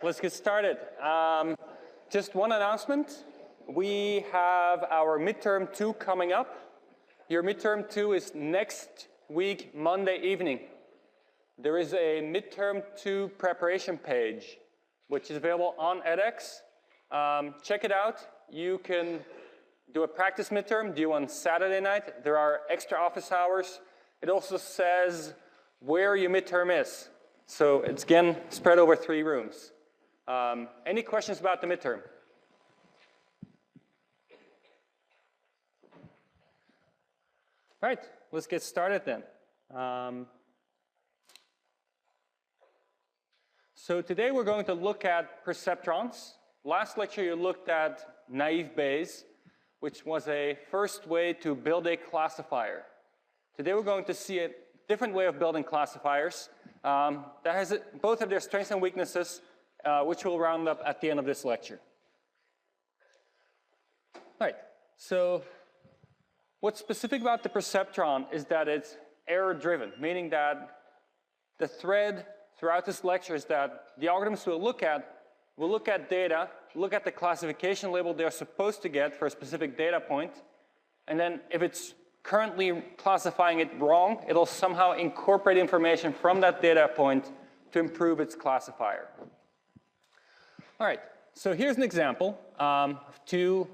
let's get started. Just one announcement. We have our midterm 2 coming up. Your midterm 2 is next week, Monday evening. There is a midterm 2 preparation page, which is available on edX. Check it out. You can do a practice midterm due on Saturday night. There are extra office hours. It also says where your midterm is. So it's again spread over 3 rooms. Any questions about the midterm? Right, let's get started then. So today we're going to look at perceptrons. Last lecture you looked at naive Bayes, which was a first way to build a classifier. Today we're going to see a different way of building classifiers that has both of their strengths and weaknesses, which we'll round up at the end of this lecture. All right, so what's specific about the perceptron is that it's error-driven, meaning that the thread throughout this lecture is that the algorithms will look at data, look at the classification label they're supposed to get for a specific data point, and then if it's currently classifying it wrong, it'll somehow incorporate information from that data point to improve its classifier. All right, so here's an example of 2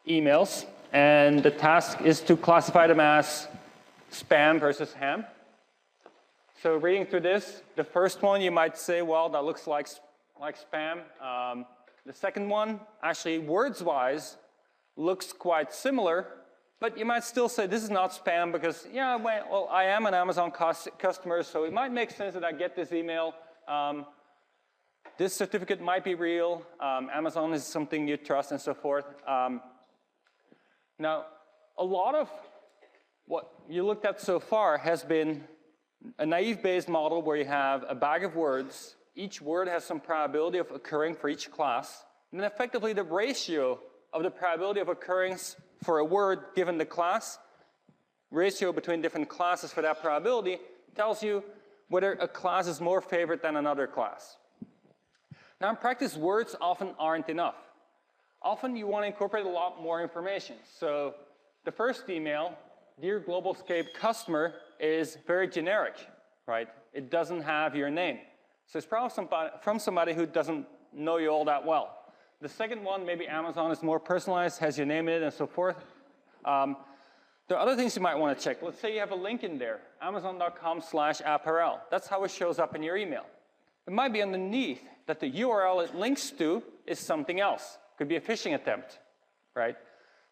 emails, and the task is to classify them as spam versus ham. So reading through this, the first one you might say, well, that looks like spam. The second one, actually words-wise, looks quite similar, but you might still say this is not spam because, yeah, well, I am an Amazon customer, so it might make sense that I get this email. This certificate might be real. Amazon is something you trust and so forth. Now, a lot of what you looked at so far has been a naive Bayes model where you have a bag of words. Each word has some probability of occurring for each class. And then effectively the ratio of the probability of occurrence for a word given the class, ratio between different classes for that probability, tells you whether a class is more favored than another class. Now in practice, words often aren't enough. Often you want to incorporate a lot more information. So the first email, dear GlobalScape customer, is very generic, right? It doesn't have your name. So it's probably from somebody who doesn't know you all that well. The second one, maybe Amazon is more personalized, has your name in it and so forth. There are other things you might want to check. Let's say you have a link in there, amazon.com/apparel. That's how it shows up in your email. It might be underneath that the URL it links to is something else. Could be a phishing attempt, right?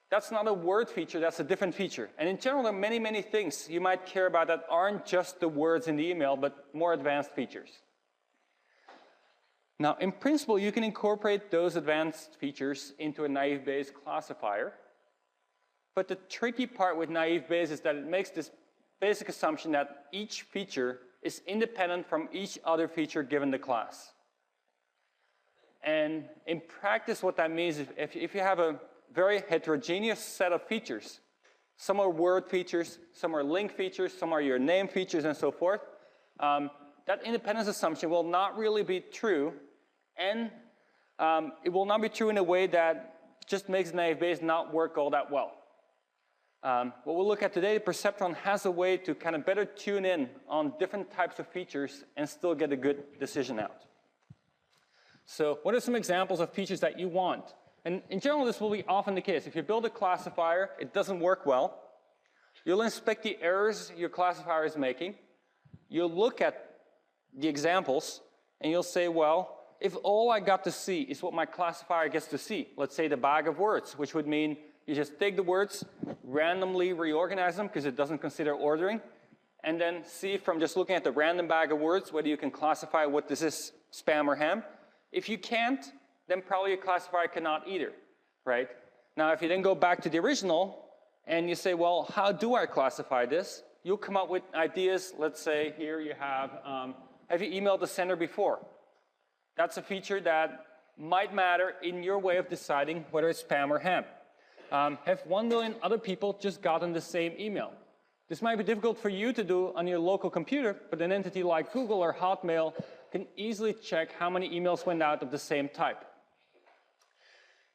That's not a word feature, that's a different feature. And in general, there are many, many things you might care about that aren't just the words in the email, but more advanced features. Now, in principle, you can incorporate those advanced features into a naive Bayes classifier. But the tricky part with naive Bayes is that it makes this basic assumption that each feature is independent from each other feature given the class. And in practice, what that means is if you have a very heterogeneous set of features, some are word features, some are link features, some are your name features, and so forth, that independence assumption will not really be true, and it will not be true in a way that just makes naive Bayes not work all that well. What we'll look at today, the Perceptron has a way to kind of better tune in on different types of features and still get a good decision out. So what are some examples of features that you want? And in general, this will be often the case. If you build a classifier, it doesn't work well. You'll inspect the errors your classifier is making. You'll look at the examples, and you'll say, well, if all I got to see is what my classifier gets to see, let's say the bag of words, which would mean you just take the words, randomly reorganize them because it doesn't consider ordering, and then see from just looking at the random bag of words whether you can classify what this is, spam or ham. If you can't, then probably your classifier cannot either, right? Now, if you then go back to the original and you say, well, how do I classify this? You'll come up with ideas. Let's say here you have you emailed the sender before? That's a feature that might matter in your way of deciding whether it's spam or ham. Have 1 million other people just gotten the same email? This might be difficult for you to do on your local computer, but an entity like Google or Hotmail can easily check how many emails went out of the same type.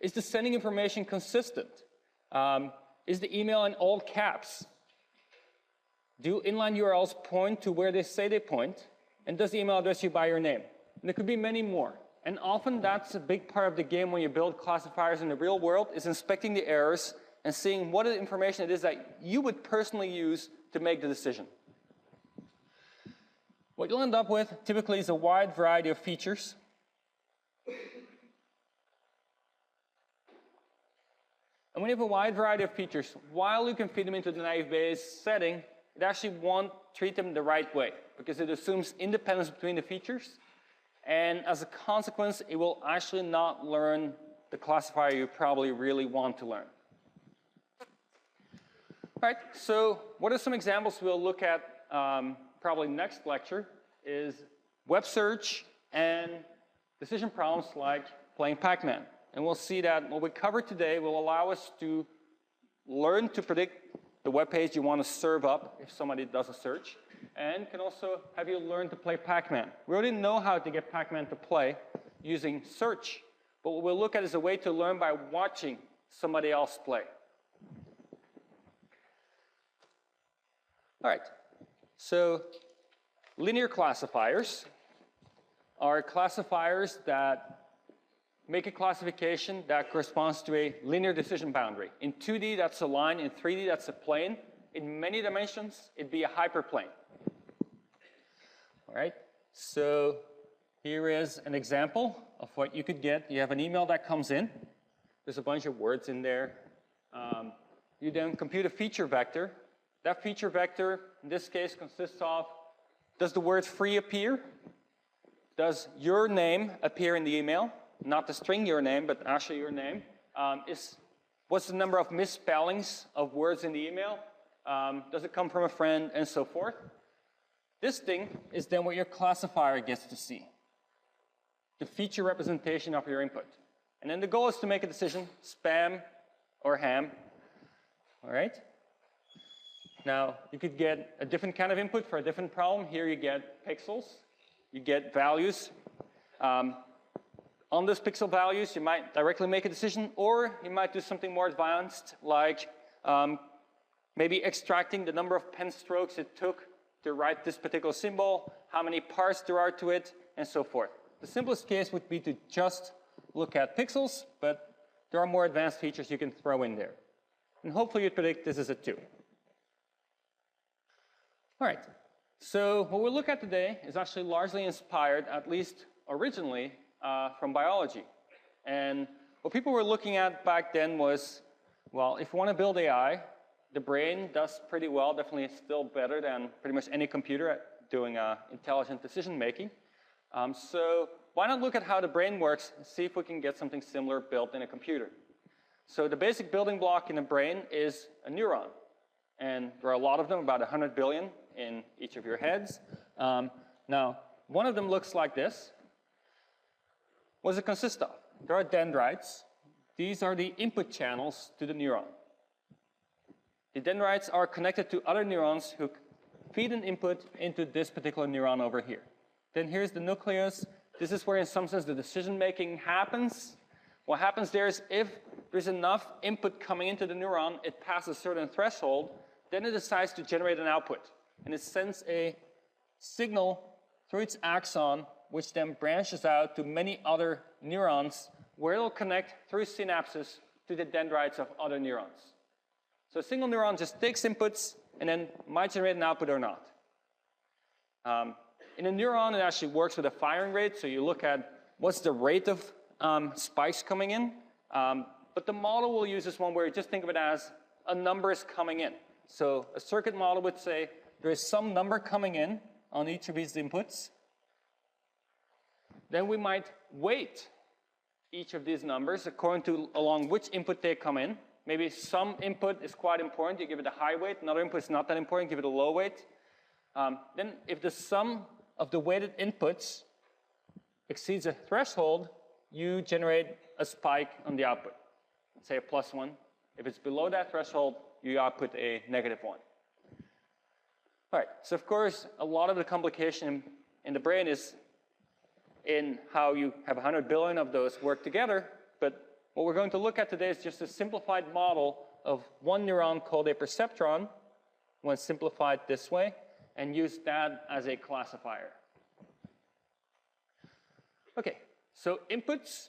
Is the sending information consistent? Is the email in all caps? Do inline URLs point to where they say they point? And does the email address you by your name? And there could be many more. And often that's a big part of the game when you build classifiers in the real world, is inspecting the errors and seeing what information it is that you would personally use to make the decision. What you'll end up with typically is a wide variety of features. And when you have a wide variety of features, while you can feed them into the naive Bayes setting, it actually won't treat them the right way, because it assumes independence between the features. And as a consequence, it will actually not learn the classifier you probably really want to learn. All right, so what are some examples we'll look at probably next lecture is web search and decision problems like playing Pac-Man. And we'll see that what we covered today will allow us to learn to predict the web page you want to serve up if somebody does a search, and can also have you learn to play Pac-Man. We already know how to get Pac-Man to play using search, but what we'll look at is a way to learn by watching somebody else play. All right, so linear classifiers are classifiers that make a classification that corresponds to a linear decision boundary. In 2D, that's a line. In 3D, that's a plane. In many dimensions, it'd be a hyperplane. All right, so here is an example of what you could get. You have an email that comes in. There's a bunch of words in there. You then compute a feature vector. That feature vector, in this case, consists of, does the word free appear? Does your name appear in the email? Not the string your name, but actually your name. What's the number of misspellings of words in the email? Does it come from a friend, and so forth? This thing is then what your classifier gets to see, the feature representation of your input. And then the goal is to make a decision, spam or ham. All right? Now, you could get a different kind of input for a different problem. Here you get pixels, you get values. On those pixel values, you might directly make a decision, or you might do something more advanced, like maybe extracting the number of pen strokes it took to write this particular symbol, how many parts there are to it, and so forth. The simplest case would be to just look at pixels, but there are more advanced features you can throw in there. And hopefully you predict this is a 2. All right, so what we'll look at today is actually largely inspired, at least originally, from biology. And what people were looking at back then was, well, if you want to build AI, the brain does pretty well, definitely still better than pretty much any computer at doing intelligent decision making. So why not look at how the brain works and see if we can get something similar built in a computer. So the basic building block in the brain is a neuron. And there are a lot of them, about 100 billion in each of your heads. Now, one of them looks like this. What does it consist of? There are dendrites. These are the input channels to the neuron. The dendrites are connected to other neurons who feed an input into this particular neuron over here. Then here's the nucleus. This is where, in some sense, the decision-making happens. What happens there is if there's enough input coming into the neuron, it passes a certain threshold, then it decides to generate an output. And it sends a signal through its axon, which then branches out to many other neurons, where it'll connect through synapses to the dendrites of other neurons. So a single neuron just takes inputs and then might generate an output or not. In a neuron, it actually works with a firing rate, so you look at what's the rate of spikes coming in. But the model we'll use is one where you just think of it as a number is coming in. So a circuit model would say there is some number coming in on each of these inputs. Then we might weight each of these numbers according to along which input they come in. Maybe some input is quite important, you give it a high weight. Another input is not that important, give it a low weight. Then if the sum of the weighted inputs exceeds a threshold, you generate a spike on the output, say a +1. If it's below that threshold, you output a -1. All right, so of course, a lot of the complication in the brain is in how you have 100 billion of those work together, but what we're going to look at today is just a simplified model of one neuron called a perceptron, when simplified this way, and use that as a classifier. Okay, so inputs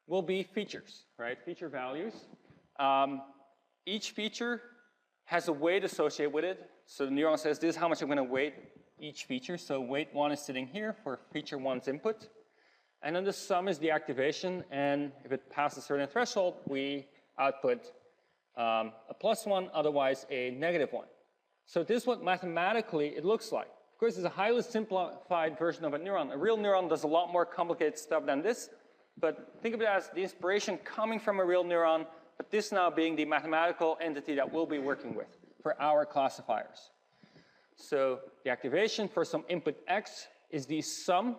will be features, right? Feature values. Each feature has a weight associated with it. So the neuron says, this is how much I'm going to weight each feature. So weight 1 is sitting here for feature 1's input. And then the sum is the activation. And if it passes a certain threshold, we output a +1, otherwise a -1. So this is what mathematically it looks like. Of course, it's a highly simplified version of a neuron. A real neuron does a lot more complicated stuff than this. But think of it as the inspiration coming from a real neuron, but this now being the mathematical entity that we'll be working with for our classifiers. So the activation for some input x is the sum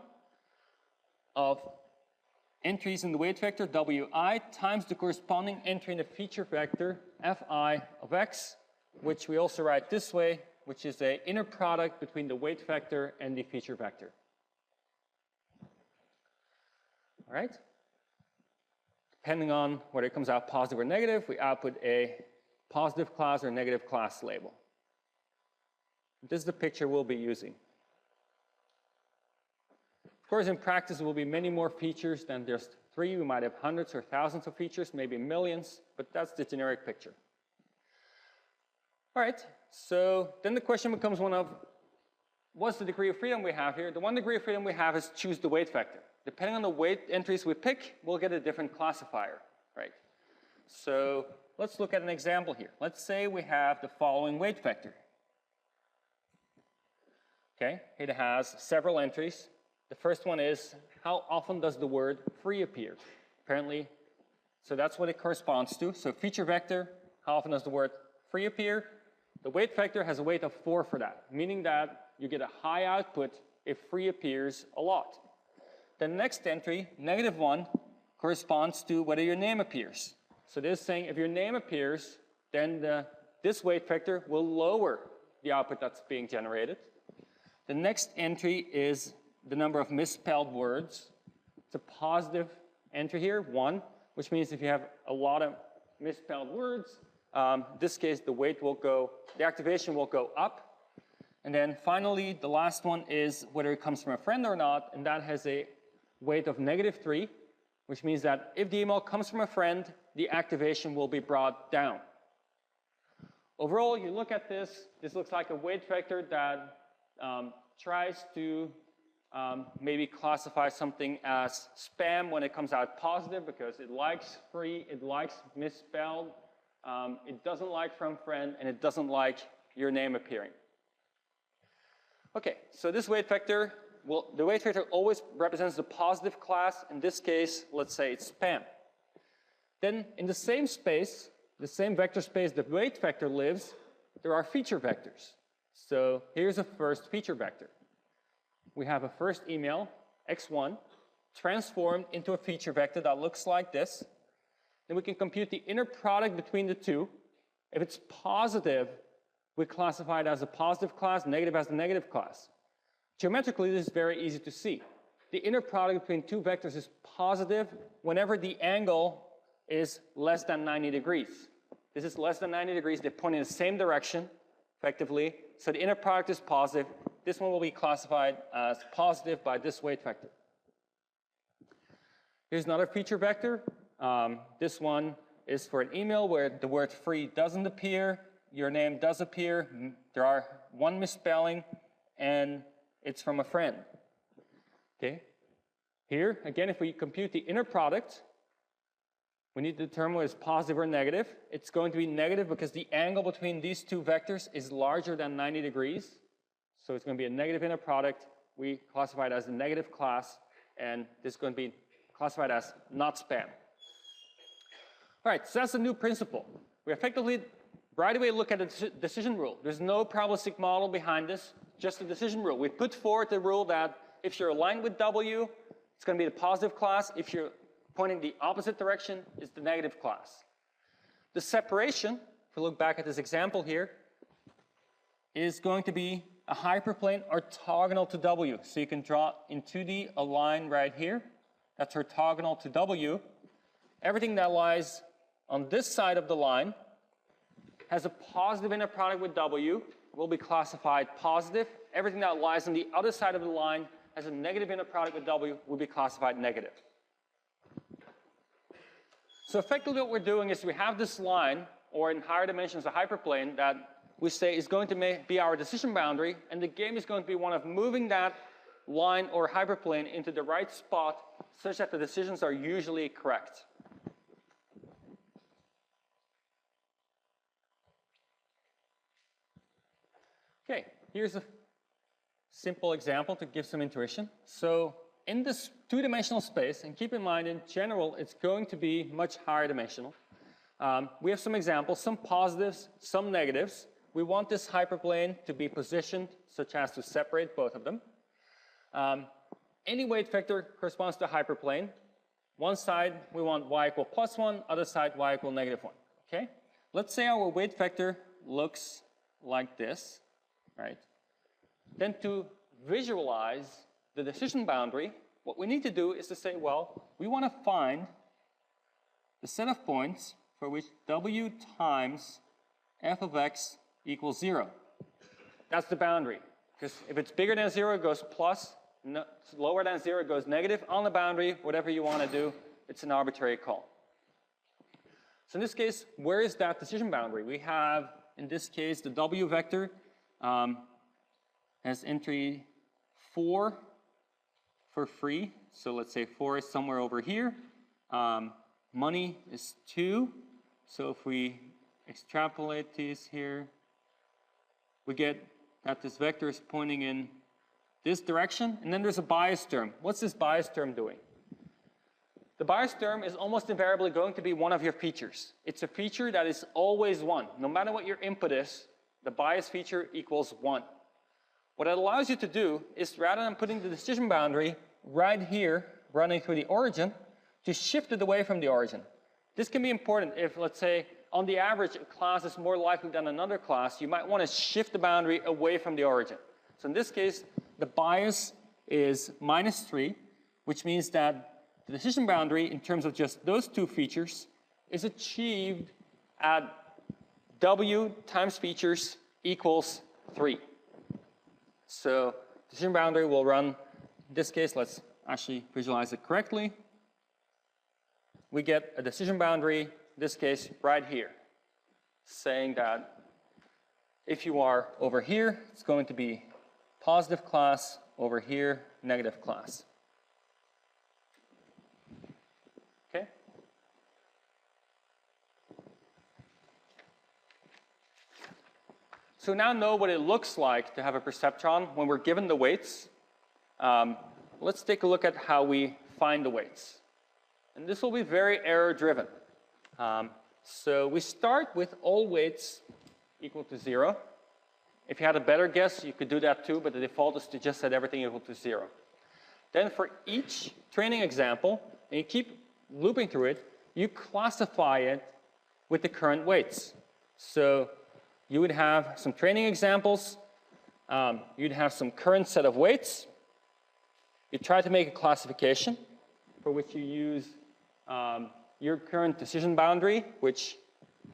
of entries in the weight vector wi times the corresponding entry in the feature vector fi of x, which we also write this way, which is an inner product between the weight vector and the feature vector. All right? Depending on whether it comes out positive or negative, we output a positive class or negative class label. This is the picture we'll be using. Of course, in practice, there will be many more features than just 3. We might have hundreds or thousands of features, maybe millions, but that's the generic picture. All right, so then the question becomes one of, what's the degree of freedom we have here? The one degree of freedom we have is choose the weight vector. Depending on the weight entries we pick, we'll get a different classifier, right? So let's look at an example here. Let's say we have the following weight vector. Okay, it has several entries. The first one is, how often does the word free appear? Apparently, so that's what it corresponds to. So feature vector, how often does the word free appear? The weight vector has a weight of 4 for that, meaning that you get a high output if free appears a lot. The next entry, -1, corresponds to whether your name appears. So this is saying if your name appears, then this weight vector will lower the output that's being generated. The next entry is the number of misspelled words. It's a positive entry here, 1, which means if you have a lot of misspelled words, in this case the weight will go, the activation will go up. And then finally, the last one is whether it comes from a friend or not, and that has a weight of -3, which means that if the email comes from a friend, the activation will be brought down. Overall, you look at this looks like a weight vector that tries to maybe classify something as spam when it comes out positive because it likes free, it likes misspelled, it doesn't like from friend, and it doesn't like your name appearing. Okay, so this weight vector, well, the weight vector always represents the positive class. In this case, let's say it's spam. Then in the same space, the same vector space the weight vector lives, there are feature vectors. So here's a first feature vector. We have a first email, x1, transformed into a feature vector that looks like this. Then we can compute the inner product between the two. If it's positive, we classify it as a positive class, negative as a negative class. Geometrically, this is very easy to see. The inner product between two vectors is positive whenever the angle is less than 90 degrees. This is less than 90 degrees. They point in the same direction, effectively. So the inner product is positive. This one will be classified as positive by this weight vector. Here's another feature vector. This one is for an email where the word free doesn't appear. Your name does appear. There are one misspelling, and it's from a friend. Okay. Here, again, if we compute the inner product, we need to determine whether it's positive or negative. It's going to be negative because the angle between these two vectors is larger than 90 degrees. So it's going to be a negative inner product. We classify it as a negative class, and this is going to be classified as not spam. All right, so that's a new principle. We effectively right away look at the decision rule. There's no probabilistic model behind this, just a decision rule. We put forward the rule that if you're aligned with W, it's going to be the positive class. If you're pointing the opposite direction, it's the negative class. The separation, if we look back at this example here, is going to be a hyperplane orthogonal to W. So you can draw in 2D a line right here that's orthogonal to W. Everything that lies on this side of the line has a positive inner product with W, will be classified positive. Everything that lies on the other side of the line has a negative inner product with W, will be classified negative. So effectively what we're doing is we have this line, or in higher dimensions a hyperplane, that we say is going to be our decision boundary, and the game is going to be one of moving that line or hyperplane into the right spot such that the decisions are usually correct. Okay, here's a simple example to give some intuition. So in this two-dimensional space, and keep in mind in general it's going to be much higher dimensional, we have some examples, some positives, some negatives. We want this hyperplane to be positioned such as to separate both of them. Any weight vector corresponds to a hyperplane. One side we want y equal +1, other side y equal -1. Okay? Let's say our weight vector looks like this, right? Then to visualize the decision boundary, what we need to do is to say, well, we want to find the set of points for which W times f of x equals 0. That's the boundary. Because if it's bigger than 0, it goes plus. No, lower than 0, it goes negative. On the boundary, whatever you want to do, it's an arbitrary call. So in this case, where is that decision boundary? We have, in this case, the W vector has entry 4 for free. So let's say 4 is somewhere over here. Money is 2. So if we extrapolate these here, we get that this vector is pointing in this direction, and then there's a bias term. What's this bias term doing? The bias term is almost invariably going to be one of your features. It's a feature that is always 1. No matter what your input is, the bias feature equals 1. What it allows you to do is, rather than putting the decision boundary right here, running through the origin, to shift it away from the origin. This can be important if, let's say, on the average, a class is more likely than another class. You might want to shift the boundary away from the origin. So in this case, the bias is -3, which means that the decision boundary, in terms of just those two features, is achieved at W times features equals 3. So decision boundary will run, in this case, let's actually visualize it correctly. We get a decision boundary, in this case, right here, saying that if you are over here, it's going to be positive class, over here, negative class. Okay? So now know what it looks like to have a perceptron when we're given the weights. Let's take a look at how we find the weights. And this will be very error-driven. So we start with all weights equal to 0. If you had a better guess, you could do that too, but the default is to just set everything equal to 0. Then for each training example, and you keep looping through it, you classify it with the current weights. So you would have some training examples, you'd have some current set of weights, you try to make a classification for which you use your current decision boundary, which,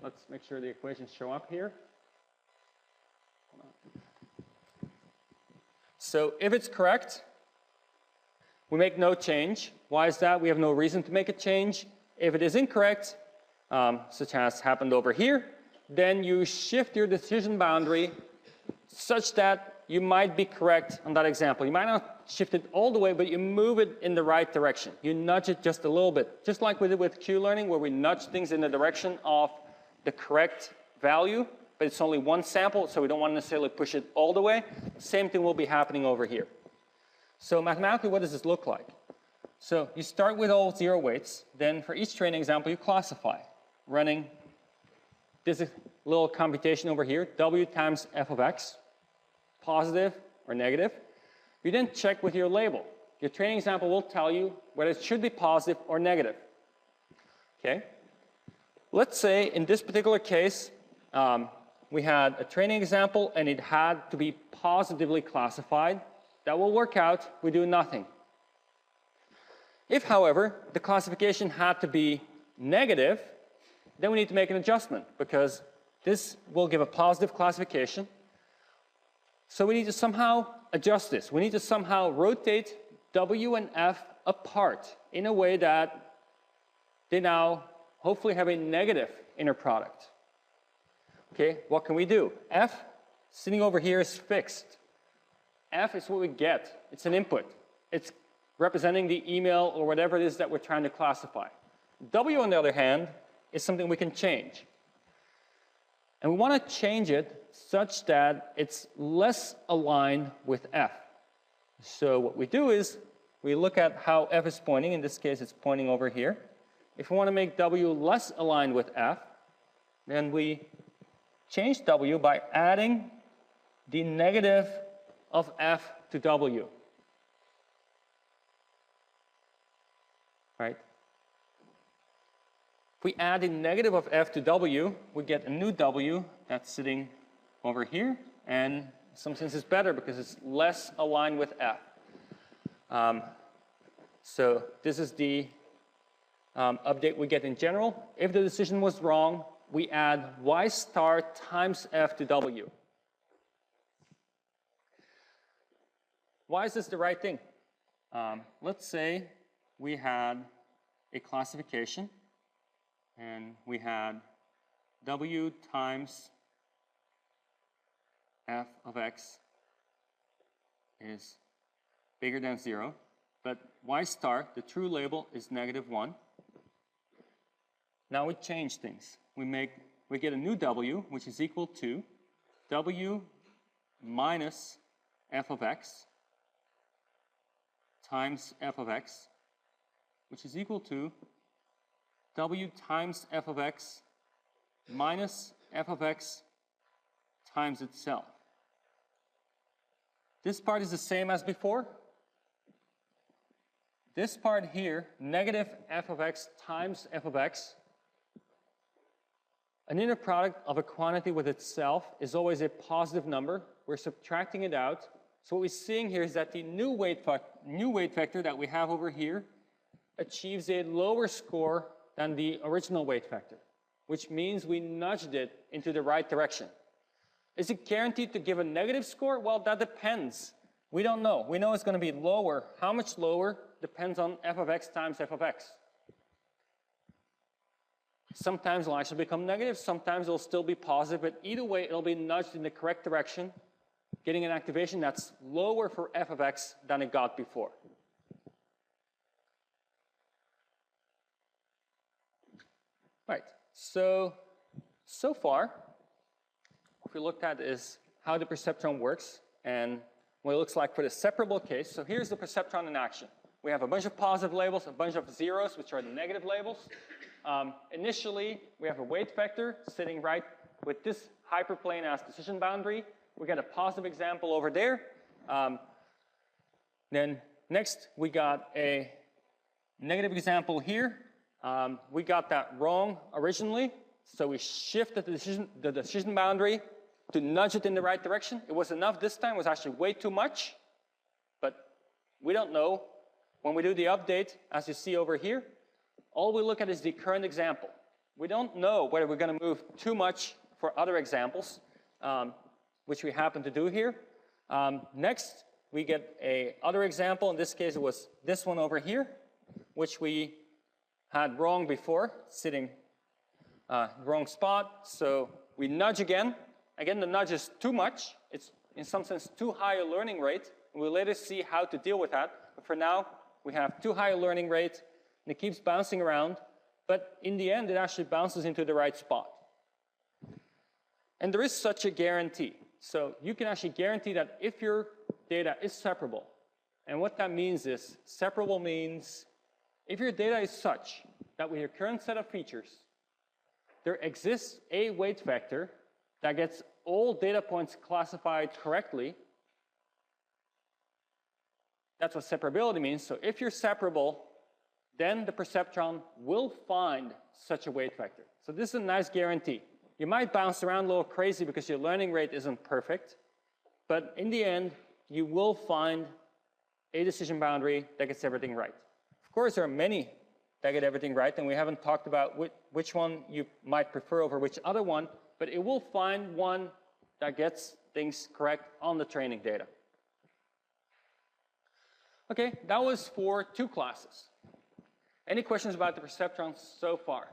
let's make sure the equations show up here. So if it's correct, we make no change. Why is that? We have no reason to make a change. If it is incorrect, such as happened over here, then you shift your decision boundary such that you might be correct on that example. You might not shift it all the way, but you move it in the right direction. You nudge it just a little bit, just like we did with Q-learning, where we nudge things in the direction of the correct value, but it's only one sample, so we don't want to necessarily push it all the way. Same thing will be happening over here. So mathematically, what does this look like? So you start with all 0 weights. Then for each training example, you classify, running this little computation over here, W times f of x, positive or negative. You then check with your label. Your training example will tell you whether it should be positive or negative. Okay? Let's say in this particular case, we had a training example and it had to be positively classified. That will work out, we do nothing. If, however, the classification had to be negative, then we need to make an adjustment because this will give a positive classification. So we need to somehow adjust this. We need to somehow rotate W and F apart in a way that they now hopefully have a negative inner product. Okay, what can we do? F, sitting over here, is fixed. F is what we get. It's an input. It's representing the email or whatever it is that we're trying to classify. W, on the other hand, is something we can change. And we want to change it such that it's less aligned with F. So what we do is we look at how F is pointing. In this case, it's pointing over here. If we want to make W less aligned with F, then we change W by adding the negative of F to W. Right? If we add the negative of F to W, we get a new W that's sitting over here, and in some sense it's better because it's less aligned with F. So this is the update we get in general. If the decision was wrong, we add Y star times F to W. Why is this the right thing? Let's say we had a classification and we had W times F of X is bigger than 0, but Y star, the true label, is -1. Now we change things. We get a new W, which is equal to W minus F of X times F of X, which is equal to W times F of X minus F of X times itself. This part is the same as before. This part here, negative F of X times F of X, an inner product of a quantity with itself is always a positive number. We're subtracting it out. So what we're seeing here is that the new weight vector that we have over here achieves a lower score than the original weight vector, which means we nudged it into the right direction. Is it guaranteed to give a negative score? Well, that depends. We don't know. We know it's going to be lower. How much lower depends on F of X times F of X. Sometimes it'll actually become negative. Sometimes it'll still be positive. But either way, it'll be nudged in the correct direction, getting an activation that's lower for F of X than it got before. Right. So far, what we looked at is how the perceptron works and what it looks like for the separable case. So here's the perceptron in action. We have a bunch of positive labels, a bunch of zeros, which are the negative labels. Initially, we have a weight vector sitting right with this hyperplane as decision boundary. We get a positive example over there. Then next, we got a negative example here. We got that wrong originally, so we shifted the decision boundary to nudge it in the right direction. It was enough this time. It was actually way too much, but we don't know. When we do the update, as you see over here, all we look at is the current example. We don't know whether we're going to move too much for other examples, which we happen to do here. Next, we get a other example. In this case, it was this one over here, which we had wrong before, sitting wrong spot. So we nudge again. Again, the nudge is too much. It's, in some sense, too high a learning rate. We'll later see how to deal with that. But for now, we have too high a learning rate, and it keeps bouncing around. But in the end, it actually bounces into the right spot. And there is such a guarantee. So you can actually guarantee that if your data is separable, and what that means is, separable means if your data is such that with your current set of features, there exists a weight vector that gets all data points classified correctly. That's what separability means. So if you're separable, then the perceptron will find such a weight vector. So this is a nice guarantee. You might bounce around a little crazy because your learning rate isn't perfect, but in the end, you will find a decision boundary that gets everything right. Of course, there are many that get everything right, and we haven't talked about which one you might prefer over which other one, but it will find one that gets things correct on the training data. Okay, that was for 2 classes. Any questions about the perceptrons so far?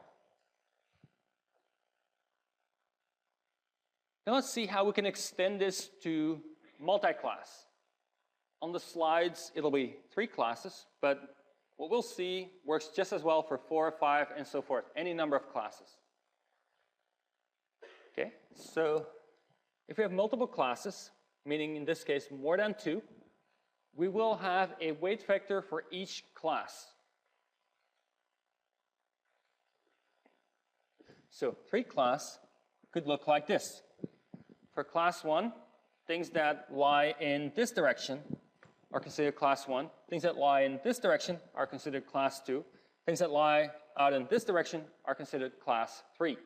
Now let's see how we can extend this to multi-class. On the slides, it'll be 3 classes, but what we'll see works just as well for 4, 5, and so forth, any number of classes. Okay, so if we have multiple classes, meaning in this case more than 2, we will have a weight vector for each class. So 3 class could look like this. For class 1, things that lie in this direction are considered class 1. Things that lie in this direction are considered class 2. Things that lie out in this direction are considered class 3.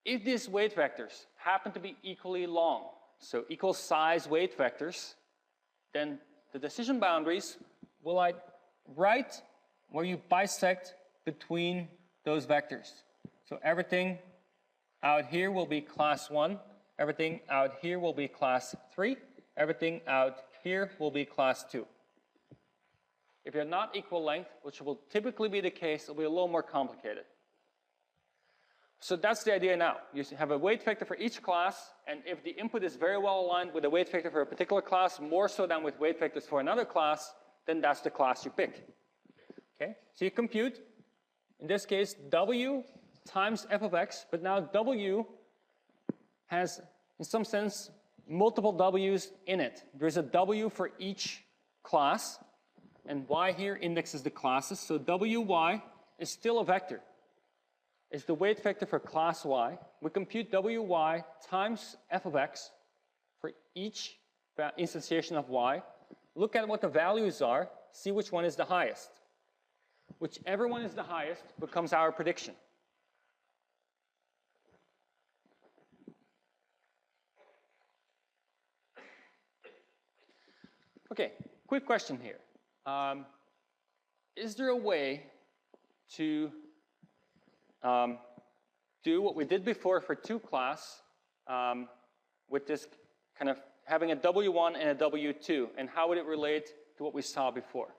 If these weight vectors happen to be equally long, so equal size weight vectors, then the decision boundaries will lie right where you bisect between those vectors. So everything out here will be class 1, everything out here will be class 3, everything out here will be class 2. If they're not equal length, which will typically be the case, it'll be a little more complicated. So that's the idea now. You have a weight vector for each class, and if the input is very well aligned with a weight vector for a particular class, more so than with weight vectors for another class, then that's the class you pick. Okay, so you compute, in this case, W times f of x, but now W has, in some sense, multiple W's in it. There's a W for each class, and Y here indexes the classes, so WY is still a vector. It's the weight vector for class Y. We compute WY times f of x for each instantiation of Y. Look at what the values are, see which one is the highest. Whichever one is the highest becomes our prediction. Okay, quick question here. Is there a way to do what we did before for 2 class with this kind of having a W1 and a W2, and how would it relate to what we saw before?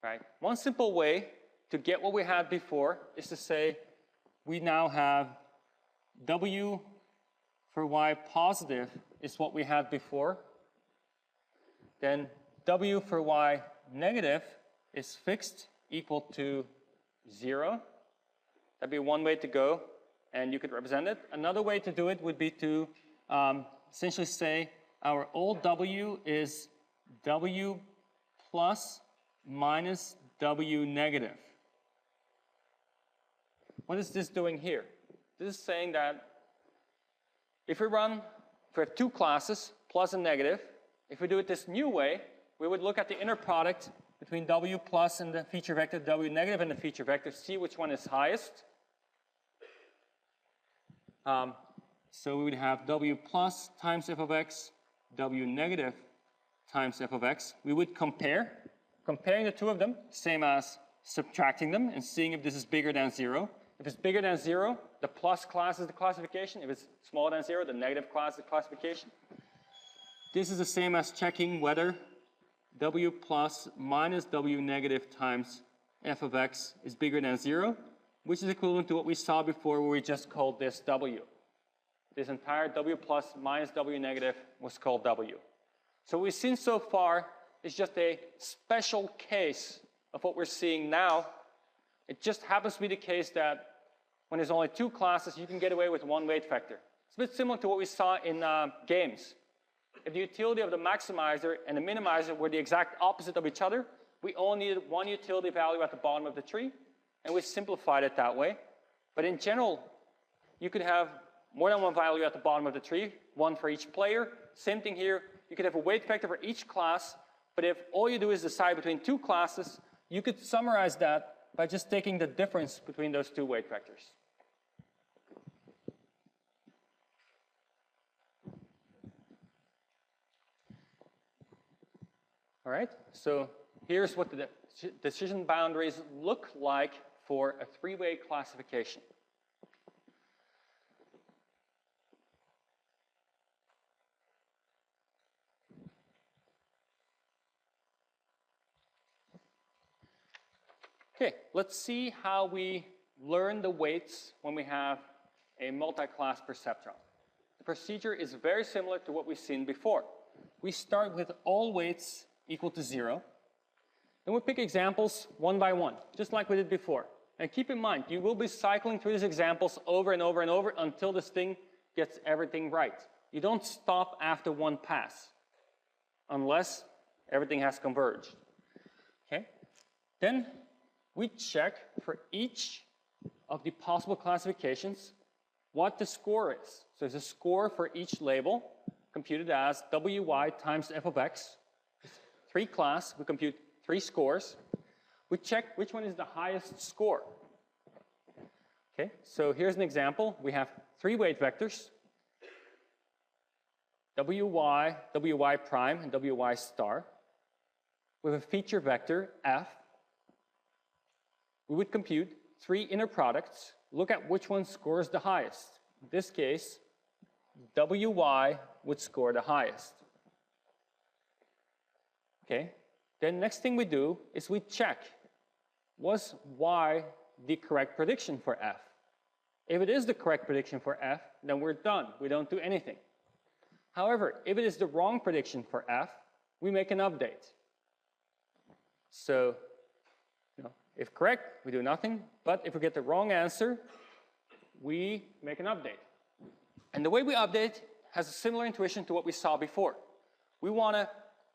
Right. One simple way to get what we had before is to say we now have W for Y positive is what we had before. Then W for Y negative is fixed equal to 0. That'd be one way to go, and you could represent it. Another way to do it would be to essentially say our old W is W plus minus W negative. What is this doing here? This is saying that if we have 2 classes, plus and negative, if we do it this new way, we would look at the inner product between W plus and the feature vector, W negative and the feature vector, see which one is highest. So we would have W plus times f of x, W negative times f of x. We would compare. Comparing the 2 of them, same as subtracting them and seeing if this is bigger than 0. If it's bigger than 0, the plus class is the classification. If it's smaller than 0, the negative class is the classification. This is the same as checking whether W plus minus W negative times f of x is bigger than 0, which is equivalent to what we saw before where we just called this W. This entire W plus minus W negative was called W. So what we've seen so far is just a special case of what we're seeing now. It just happens to be the case that when there's only 2 classes, you can get away with 1 weight vector. It's a bit similar to what we saw in games. If the utility of the maximizer and the minimizer were the exact opposite of each other, we only needed 1 utility value at the bottom of the tree, and we simplified it that way. But in general, you could have more than 1 value at the bottom of the tree, 1 for each player. Same thing here. You could have a weight vector for each class, But if all you do is decide between two classes, you could summarize that by just taking the difference between those two weight vectors. All right, so here's what the decision boundaries look like for a three-way classification. Okay, let's see how we learn the weights when we have a multi-class perceptron. The procedure is very similar to what we've seen before. We start with all weights equal to 0. Then we pick examples one by one, just like we did before. And keep in mind, you will be cycling through these examples over and over and over until this thing gets everything right. You don't stop after one pass, unless everything has converged. Okay? Then we check for each of the possible classifications what the score is. So there's a score for each label, computed as wy times f of x. Three class, we compute three scores. We check which one is the highest score. Okay, so here's an example. We have three weight vectors, wy prime, and wy star. We have a feature vector, f. We would compute three inner products, look at which one scores the highest. In this case, wy would score the highest. Okay, then next thing we do is we check, was y the correct prediction for f? If it is the correct prediction for f, then we're done. We don't do anything. However, if it is the wrong prediction for f, we make an update. So, if correct, we do nothing. But if we get the wrong answer, we make an update. And the way we update has a similar intuition to what we saw before. We want to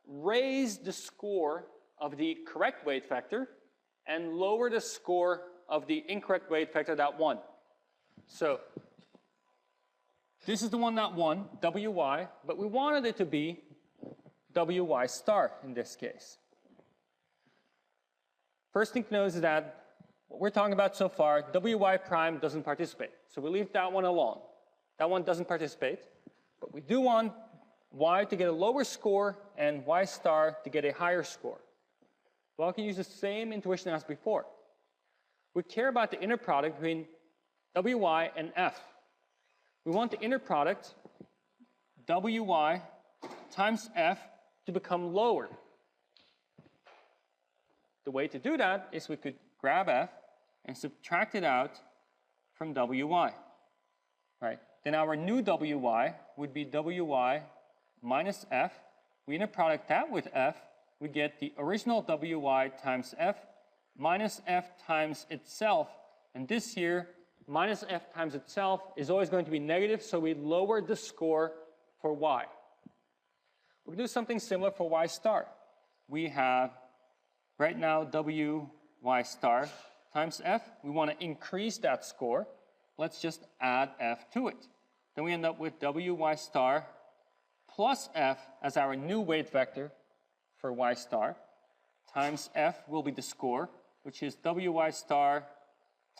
raise the score of the correct weight vector and lower the score of the incorrect weight vector that won. So this is the one that won, wy, but we wanted it to be wy star in this case. First thing to know is that what we're talking about so far, wy prime doesn't participate. So we leave that one alone. That one doesn't participate. But we do want y to get a lower score and y star to get a higher score. Well, I can use the same intuition as before. We care about the inner product between wy and f. We want the inner product, wy times f, to become lower. The way to do that is we could grab f and subtract it out from wy. Right? Then our new wy would be wy minus f. We inner product that with f. We get the original wy times f minus f times itself. And this here, minus f times itself is always going to be negative, so we lower the score for y. We can do something similar for y star. We have right now wy star times f. We want to increase that score. Let's just add f to it. Then we end up with wy star plus f as our new weight vector for y star, times f will be the score, which is wy star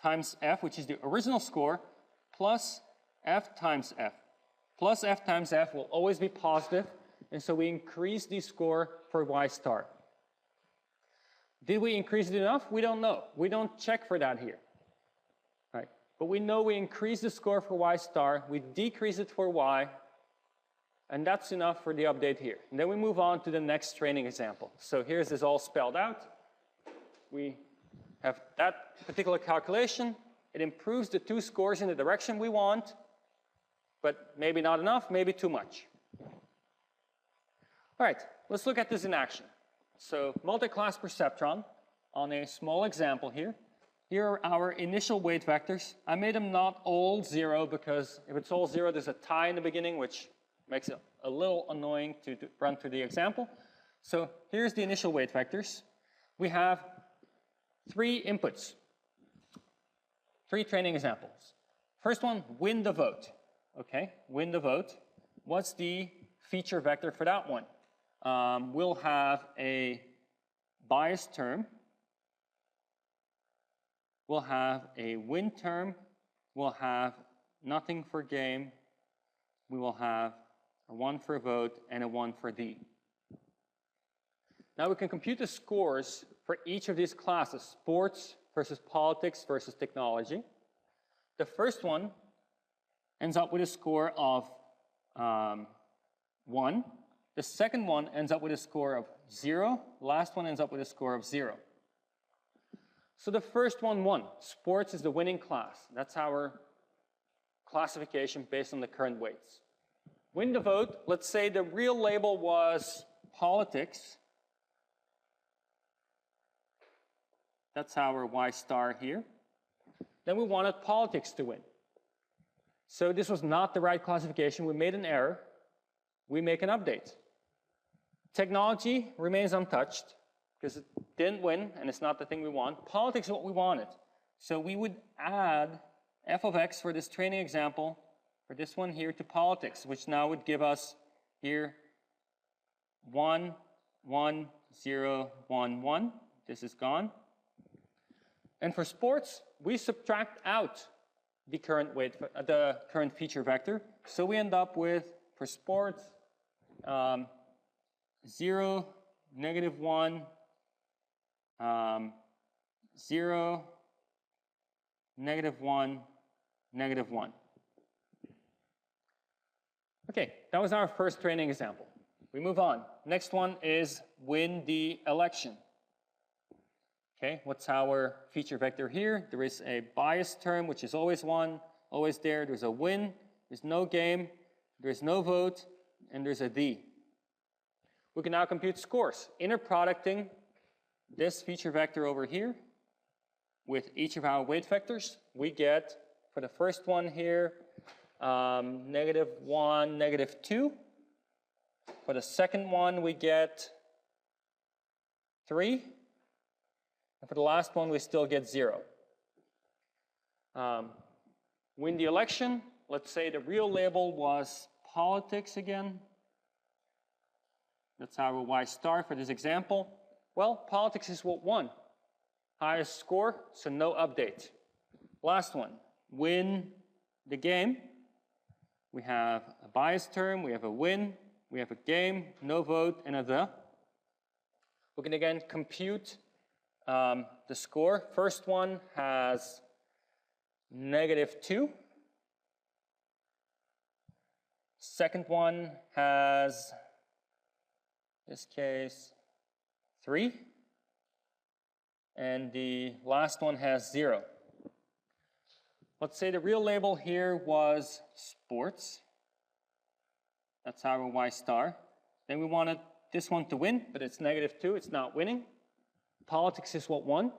times f, which is the original score, plus f times f. Plus f times f will always be positive, and so we increase the score for y star. Did we increase it enough? We don't know. We don't check for that here. Right? But we know we increase the score for y star, we decrease it for y, and that's enough for the update here. And then we move on to the next training example. So here's this all spelled out. We have that particular calculation. It improves the two scores in the direction we want, but maybe not enough, maybe too much. All right, let's look at this in action. So multi-class perceptron on a small example here. Here are our initial weight vectors. I made them not all 0 because if it's all 0, there's a tie in the beginning, which makes it a little annoying to run through the example. So here's the initial weight vectors. We have 3 inputs, 3 training examples. First one, win the vote. Okay, win the vote. What's the feature vector for that one? we'll have a bias term. We'll have a win term. We'll have nothing for game. We will have a 1 for vote and a 1 for D. Now we can compute the scores for each of these classes, sports versus politics versus technology. The first one ends up with a score of 1. The second one ends up with a score of 0. The last one ends up with a score of 0. So the first one won. Sports is the winning class. That's our classification based on the current weights. Win the vote, let's say the real label was politics. That's our Y star here. Then we wanted politics to win. So this was not the right classification. We made an error. We make an update. Technology remains untouched because it didn't win and it's not the thing we want. Politics is what we wanted. So we would add f of x for this training example, for this one here, to politics, which now would give us here 1, 1, 0, 1, 1. This is gone. And for sports, we subtract out the current weight, the current feature vector. So we end up with, for sports, 0, negative 1, 0, negative 1, negative 1. Okay, that was our first training example. We move on. Next one is win the election. Okay, what's our feature vector here? There is a bias term, which is always 1, always there. There's a win, there's no game, there's no vote, and there's a D. We can now compute scores, inner producting this feature vector over here with each of our weight vectors. We get, for the first one here, negative 1, negative 2. For the second one, we get 3. And for the last one, we still get 0. Win the election. Let's say the real label was politics again. That's our Y star for this example. Well, politics is what won. Highest score, so no update. Last one, win the game. We have a bias term, we have a win, we have a game, no vote, and a the. We can again compute the score. First one has negative 2. Second one has, in this case, 3. And the last one has 0. Let's say the real label here was sports. That's our Y star. Then we wanted this one to win, but it's negative 2. It's not winning. Politics is what won,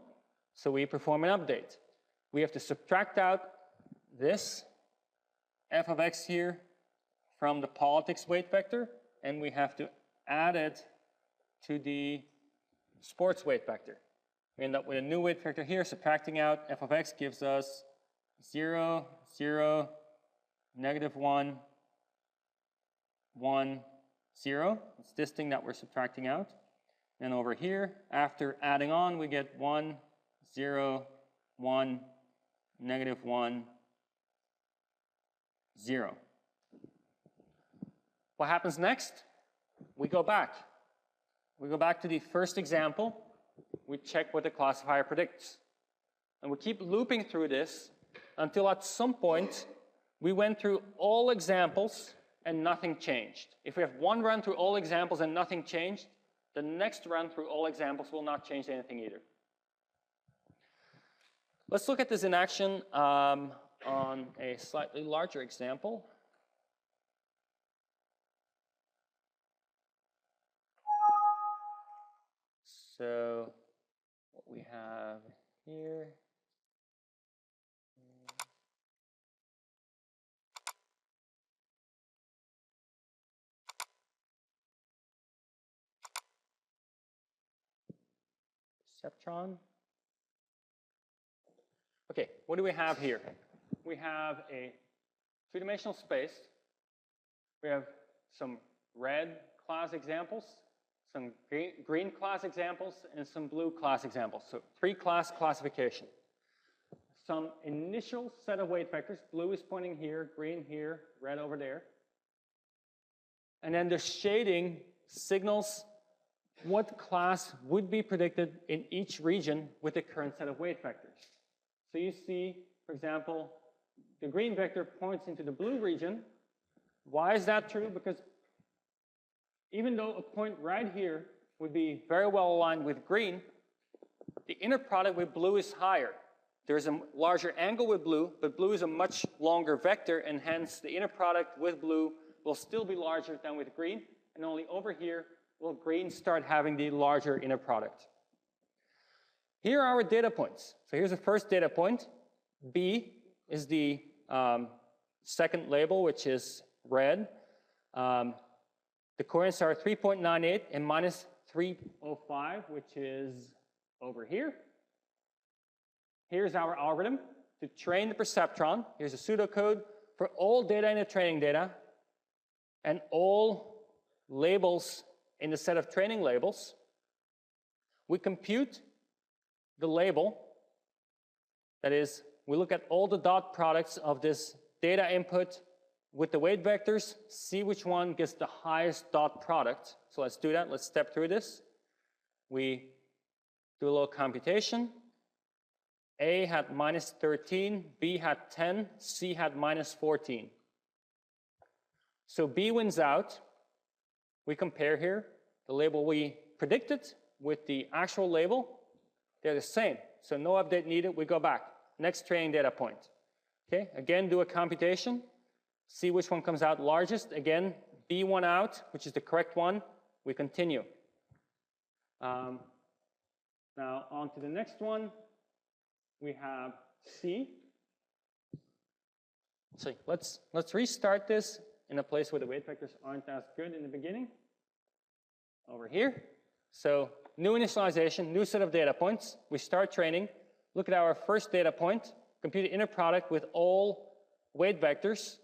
so we perform an update. We have to subtract out this f of x here from the politics weight vector, and we have to add it to the sports weight vector. We end up with a new weight vector here. Subtracting out f of x gives us 0, 0, negative 1, 1, 0. It's this thing that we're subtracting out. And over here, after adding on, we get 1, 0, 1, negative 1, 0. What happens next? We go back. We go back to the first example. We check what the classifier predicts. And we keep looping through this until at some point we went through all examples and nothing changed. If we have one run through all examples and nothing changed, the next run through all examples will not change anything either. Let's look at this in action on a slightly larger example. So what we have here, Perceptron. Okay, what do we have here? We have a two-dimensional space. We have some red class examples some green class examples and some blue class examples. So 3-class classification. Some initial set of weight vectors. Blue is pointing here, green here, red over there. And then the shading signals what class would be predicted in each region with the current set of weight vectors. So you see, for example, the green vector points into the blue region. Why is that true? Because even though a point right here would be very well aligned with green, the inner product with blue is higher. There's a larger angle with blue, but blue is a much longer vector, and hence the inner product with blue will still be larger than with green, and only over here will green start having the larger inner product. Here are our data points. So here's the first data point. B is the second label, which is red. The coordinates are 3.98 and minus 305, which is over here. Here's our algorithm to train the perceptron. Here's a pseudocode for all data in the training data and all labels in the set of training labels. We compute the label. That is, we look at all the dot products of this data input with the weight vectors, see which one gets the highest dot product. So let's do that. Let's step through this. We do a little computation. A had minus 13, B had 10, C had minus 14. So B wins out. We compare here the label we predicted with the actual label. They're the same. So no update needed. We go back. Next training data point. Okay, again, do a computation. See which one comes out largest. Again, B won out, which is the correct one. We continue. Now on to the next one. We have C. So let's restart this in a place where the weight vectors aren't as good in the beginning. Over here. So new initialization, new set of data points. We start training. Look at our first data point. Compute the inner product with all weight vectors.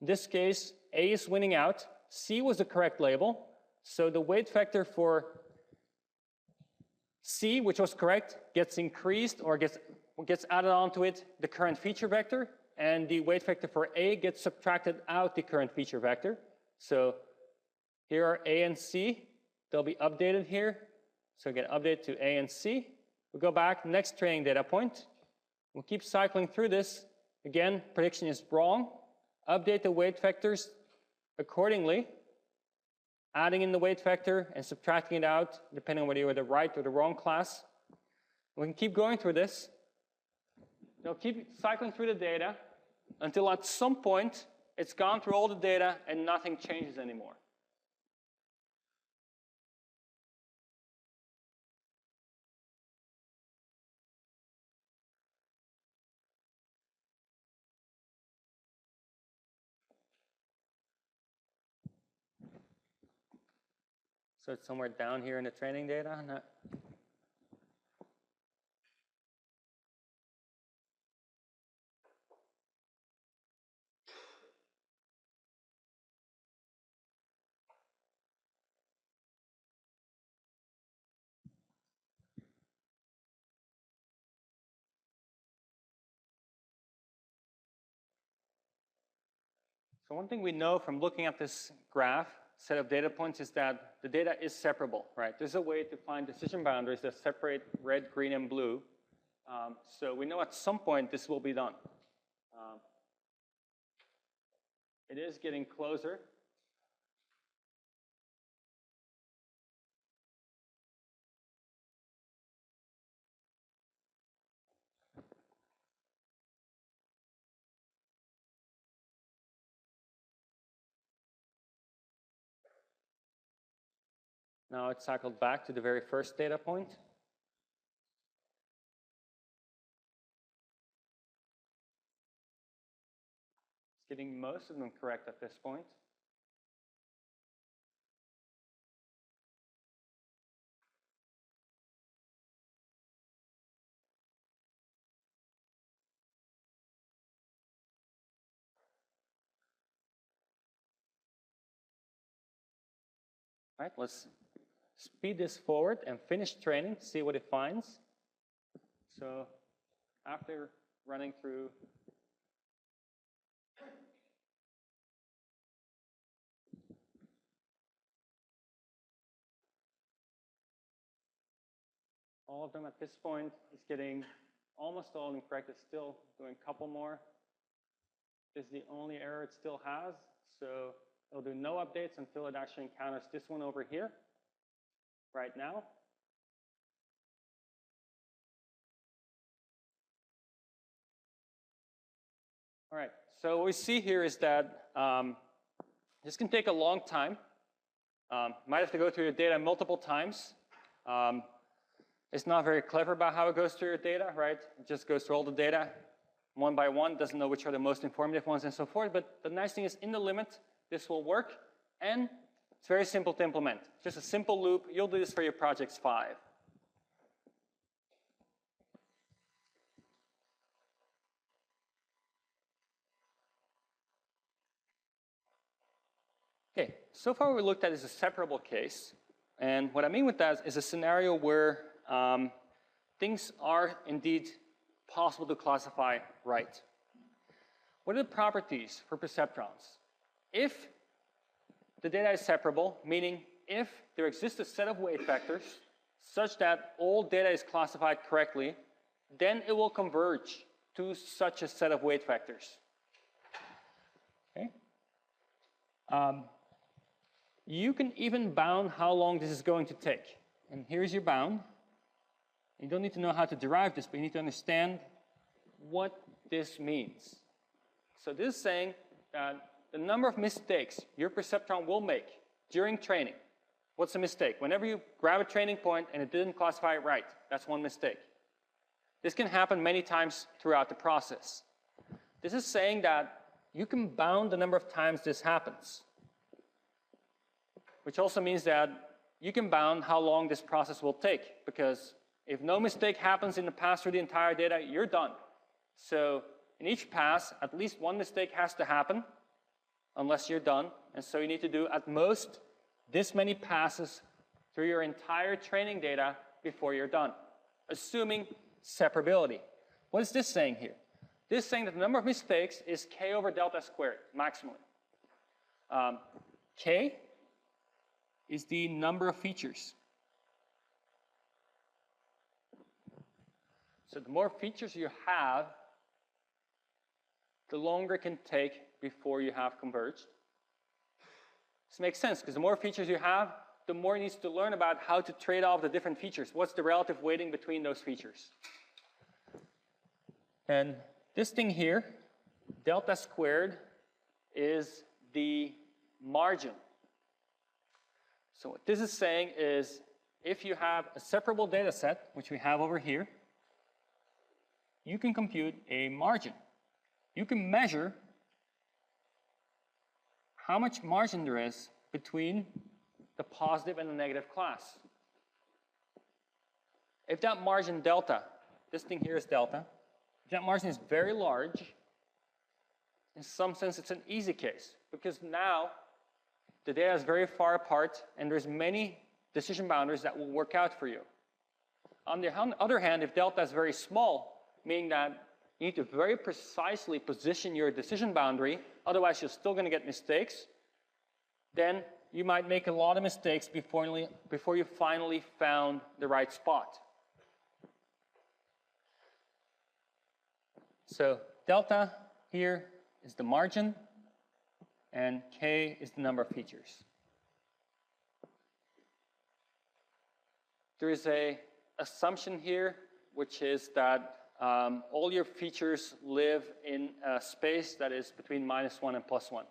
In this case, A is winning out. C was the correct label. So the weight vector for C, which was correct, gets increased or gets added onto it the current feature vector, and the weight vector for A gets subtracted out the current feature vector. So here are A and C. They'll be updated here. So again, update to A and C. We go back, next training data point. We'll keep cycling through this. Again, prediction is wrong. Update the weight vectors accordingly, adding in the weight vector and subtracting it out, depending on whether you're the right or the wrong class. We can keep going through this. They'll keep cycling through the data until at some point it's gone through all the data and nothing changes anymore. So it's somewhere down here in the training data. So one thing we know from looking at this graph, set of data points, is that the data is separable, right? There's a way to find decision boundaries that separate red, green, and blue. So we know at some point this will be done. It is getting closer. Now it's cycled back to the very first data point. It's getting most of them correct at this point. All right, let's speed this forward and finish training, see what it finds. So after running through all of them at this point, it's getting almost all incorrect. It's still doing a couple more. This is the only error it still has. So it'll do no updates until it actually encounters this one over here right now. All right, so what we see here is that this can take a long time. Might have to go through your data multiple times. It's not very clever about how it goes through your data, right? It just goes through all the data one by one, doesn't know which are the most informative ones and so forth. But the nice thing is in the limit, this will work. And it's very simple to implement. Just a simple loop. You'll do this for your projects 5. Okay, so far what we looked at is a separable case. And what I mean with that is a scenario where things are indeed possible to classify right. What are the properties for perceptrons? If the data is separable, meaning if there exists a set of weight vectors such that all data is classified correctly, then it will converge to such a set of weight vectors. Okay? You can even bound how long this is going to take. And here's your bound. You don't need to know how to derive this, but you need to understand what this means. So this is saying that the number of mistakes your perceptron will make during training. What's a mistake? Whenever you grab a training point and it didn't classify it right, that's one mistake. This can happen many times throughout the process. This is saying that you can bound the number of times this happens, which also means that you can bound how long this process will take, because if no mistake happens in the pass through the entire data, you're done. So in each pass, at least one mistake has to happen, unless you're done. And so you need to do at most this many passes through your entire training data before you're done, assuming separability. What is this saying here? This is saying that the number of mistakes is k over delta squared, maximally. K is the number of features. So the more features you have, the longer it can take before you have converged. This makes sense, because the more features you have, the more you need to learn about how to trade off the different features. What's the relative weighting between those features? And this thing here, delta squared, is the margin. So what this is saying is, if you have a separable data set, which we have over here, you can compute a margin. You can measure how much margin there is between the positive and the negative class. If that margin delta, this thing here is delta, if that margin is very large, in some sense it's an easy case, because now the data is very far apart and there's many decision boundaries that will work out for you. On the other hand, if delta is very small, meaning that you need to very precisely position your decision boundary, otherwise you're still going to get mistakes, then you might make a lot of mistakes before you finally found the right spot. So delta here is the margin, and k is the number of features. There is an assumption here, which is that all your features live in a space that is between -1 and +1.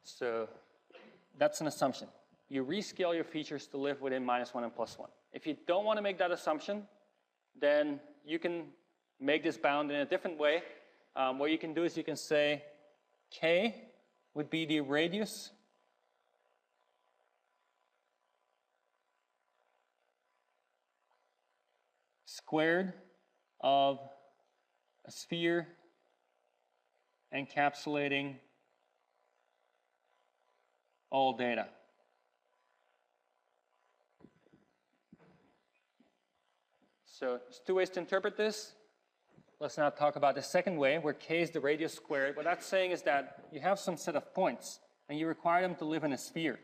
So that's an assumption. You rescale your features to live within -1 and +1. If you don't want to make that assumption, then you can make this bound in a different way. What you can do is you can say k would be the radius squared of a sphere encapsulating all data. So there's two ways to interpret this. Let's now talk about the second way, where k is the radius squared. What that's saying is that you have some set of points, and you require them to live in a sphere.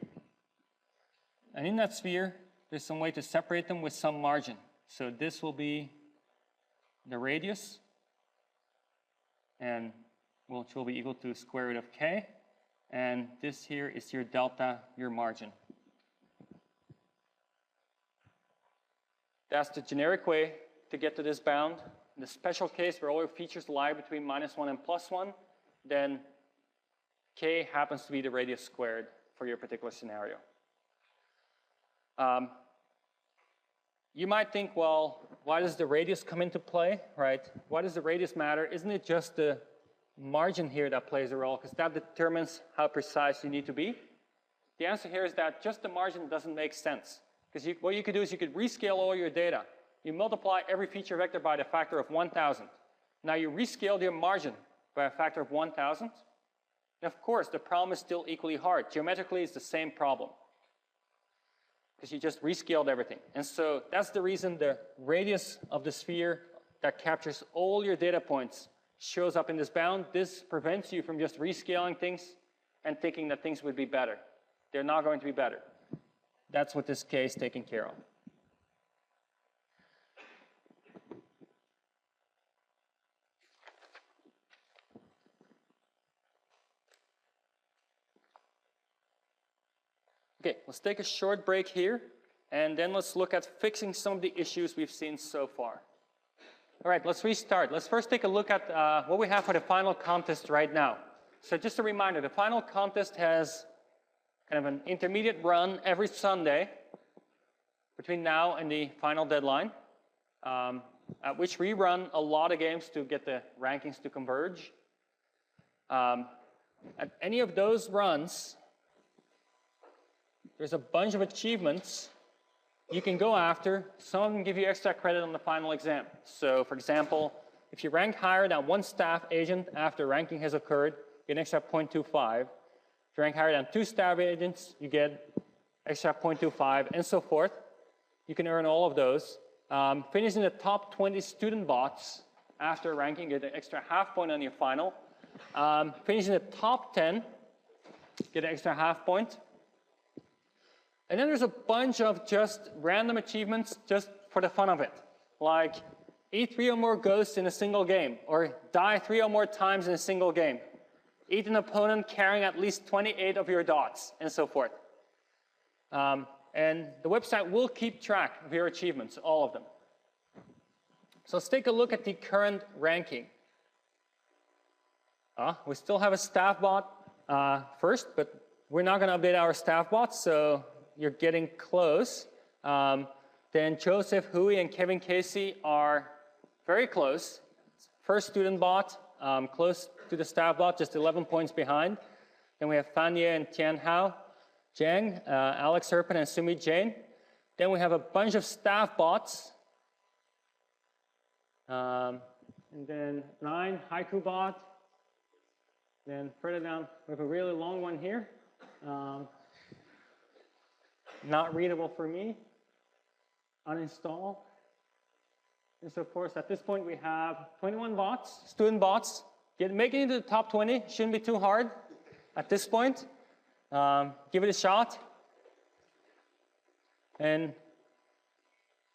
And in that sphere, there's some way to separate them with some margin. So this will be the radius, and which will be equal to square root of k. And this here is your delta, your margin. That's the generic way to get to this bound. In the special case where all your features lie between -1 and +1, then k happens to be the radius squared for your particular scenario. You might think, well, why does the radius come into play, right? Why does the radius matter? Isn't it just the margin here that plays a role? Because that determines how precise you need to be. The answer here is that just the margin doesn't make sense. Because what you could do is you could rescale all your data. You multiply every feature vector by the factor of 1,000. Now you rescaled your margin by a factor of 1,000. And of course, the problem is still equally hard. Geometrically, it's the same problem, because you just rescaled everything. And so that's the reason the radius of the sphere that captures all your data points shows up in this bound. This prevents you from just rescaling things and thinking that things would be better. They're not going to be better. That's what this k is taking care of. Okay, let's take a short break here, and then let's look at fixing some of the issues we've seen so far. All right, let's restart. Let's first take a look at what we have for the final contest right now. So just a reminder, the final contest has kind of an intermediate run every Sunday between now and the final deadline, at which we run a lot of games to get the rankings to converge. At any of those runs, there's a bunch of achievements you can go after. Some of them give you extra credit on the final exam. So for example, if you rank higher than one staff agent after ranking has occurred, you get an extra 0.25. If you rank higher than 2 staff agents, you get extra 0.25, and so forth. You can earn all of those. Finishing the top 20 student bots after ranking, you get an extra half point on your final. Finishing the top 10, get an extra half point. And then there's a bunch of just random achievements just for the fun of it, like eat 3 or more ghosts in a single game, or die 3 or more times in a single game, eat an opponent carrying at least 28 of your dots, and so forth. And the website will keep track of your achievements, all of them. So let's take a look at the current ranking. We still have a staff bot first, but we're not going to update our staff bots, so you're getting close. Then Joseph Hui and Kevin Casey are very close. First student bot, close to the staff bot, just 11 points behind. Then we have Fanya and Tianhao Zhang, Alex Herpen and Sumit Jain. Then we have a bunch of staff bots. And then 9, Haiku bot. Then further down, we have a really long one here. Not readable for me. Uninstall. And so of course, at this point, we have 21 bots, student bots. Making it into the top 20 shouldn't be too hard at this point. Give it a shot. And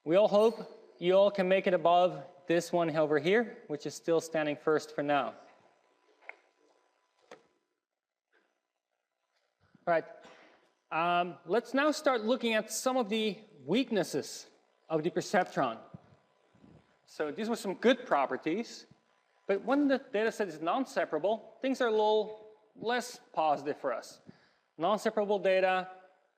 we all hope you all can make it above this one over here, which is still standing first for now. All right. Let's now start looking at some of the weaknesses of the Perceptron. So these were some good properties, but when the data set is non-separable, things are a little less positive for us. Non-separable data,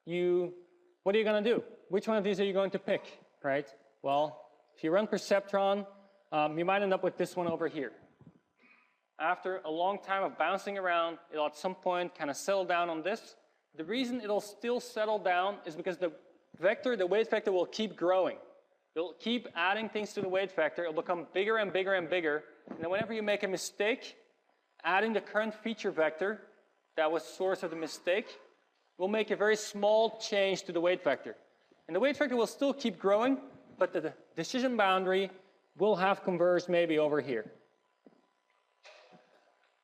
what are you going to do? Which one of these are you going to pick, right? Well, if you run Perceptron, you might end up with this one over here. After a long time of bouncing around, it'll at some point kind of settle down on this. The reason it'll still settle down is because the weight vector will keep growing. It'll keep adding things to the weight vector. It'll become bigger and bigger and bigger. And then whenever you make a mistake, adding the current feature vector that was source of the mistake we'll make a very small change to the weight vector. And the weight vector will still keep growing, but the decision boundary will have converged maybe over here.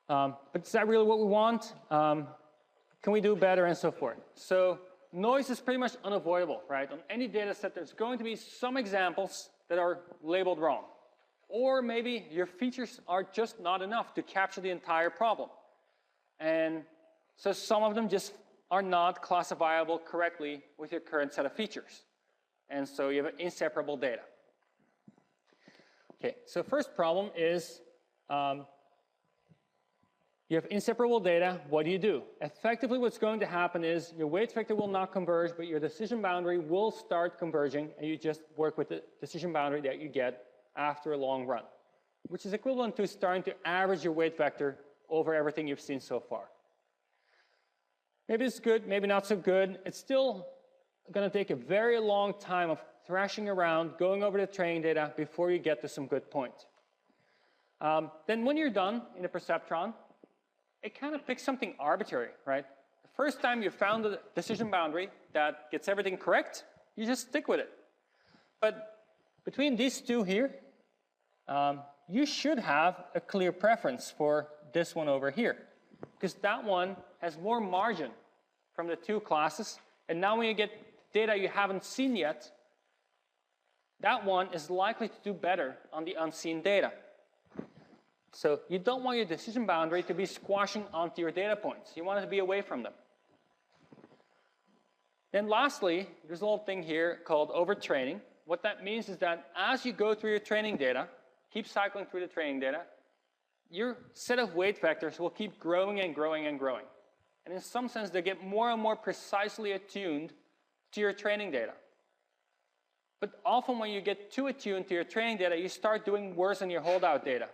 But is that really what we want? Can we do better and so forth? So noise is pretty much unavoidable, right? On any data set, there's going to be some examples that are labeled wrong. Or maybe your features are just not enough to capture the entire problem. And so some of them just are not classifiable correctly with your current set of features. And so you have inseparable data. Okay, so first problem is you have inseparable data. What do? Effectively, what's going to happen is your weight vector will not converge, but your decision boundary will start converging, and you just work with the decision boundary that you get after a long run, which is equivalent to starting to average your weight vector over everything you've seen so far. Maybe it's good, maybe not so good. It's still going to take a very long time of thrashing around, going over the training data before you get to some good point. Then when you're done in a Perceptron, it kind of picks something arbitrary, right? The first time you found a decision boundary that gets everything correct, you just stick with it. But between these two here, you should have a clear preference for this one over here, because that one has more margin from the two classes. And now when you get data you haven't seen yet, that one is likely to do better on the unseen data. So you don't want your decision boundary to be squashing onto your data points. You want it to be away from them. Then lastly, there's a little thing here called overtraining. What that means is that as you go through your training data, keep cycling through the training data, your set of weight vectors will keep growing and growing and growing. And in some sense, they get more and more precisely attuned to your training data. But often when you get too attuned to your training data, you start doing worse in your holdout data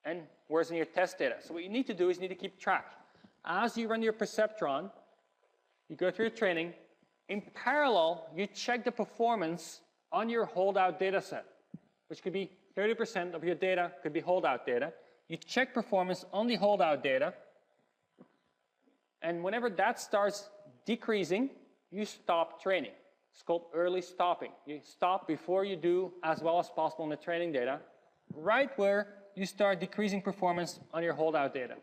and worse in your test data. So what you need to do is you need to keep track. As you run your Perceptron, you go through your training. In parallel, you check the performance on your holdout data set, which could be 30% of your data, could be holdout data. You check performance on the holdout data, and whenever that starts decreasing, you stop training. It's called early stopping. You stop before you do as well as possible in the training data, right where you start decreasing performance on your holdout data.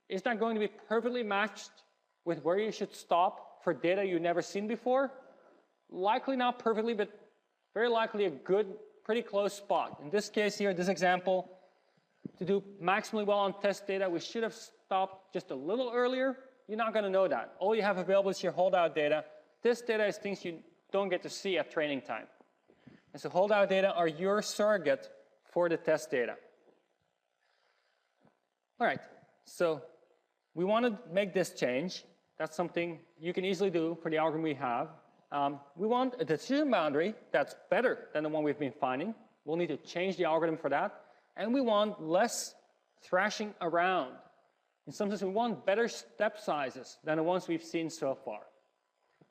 Is that going to be perfectly matched with where you should stop for data you've never seen before? Likely not perfectly, but very likely a good, pretty close spot. In this case here, this example, to do maximally well on test data, we should have stopped just a little earlier. You're not going to know that. All you have available is your holdout data. Test data is things you don't get to see at training time. And so holdout data are your surrogate for the test data. All right, so we want to make this change. That's something you can easily do for the algorithm we have. We want a decision boundary that's better than the one we've been finding. We'll need to change the algorithm for that. And we want less thrashing around. In some sense, we want better step sizes than the ones we've seen so far.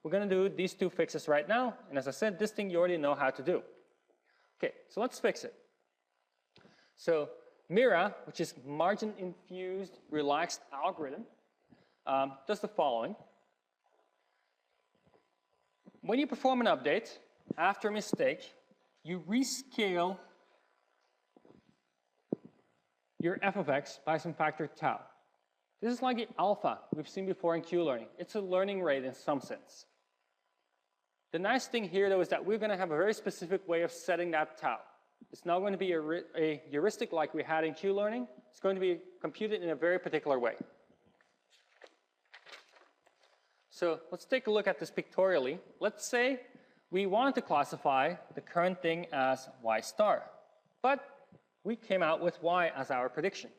We're going to do these two fixes right now. And as I said, this thing you already know how to do. OK, so let's fix it. So Mira, which is margin-infused relaxed algorithm, does the following. When you perform an update after a mistake, you rescale your f of x by some factor tau. This is like the alpha we've seen before in Q-learning. It's a learning rate in some sense. The nice thing here, though, is that we're going to have a very specific way of setting that tau. It's not going to be a heuristic like we had in Q-learning. It's going to be computed in a very particular way. So let's take a look at this pictorially. Let's say we wanted to classify the current thing as y star, but we came out with y as our prediction.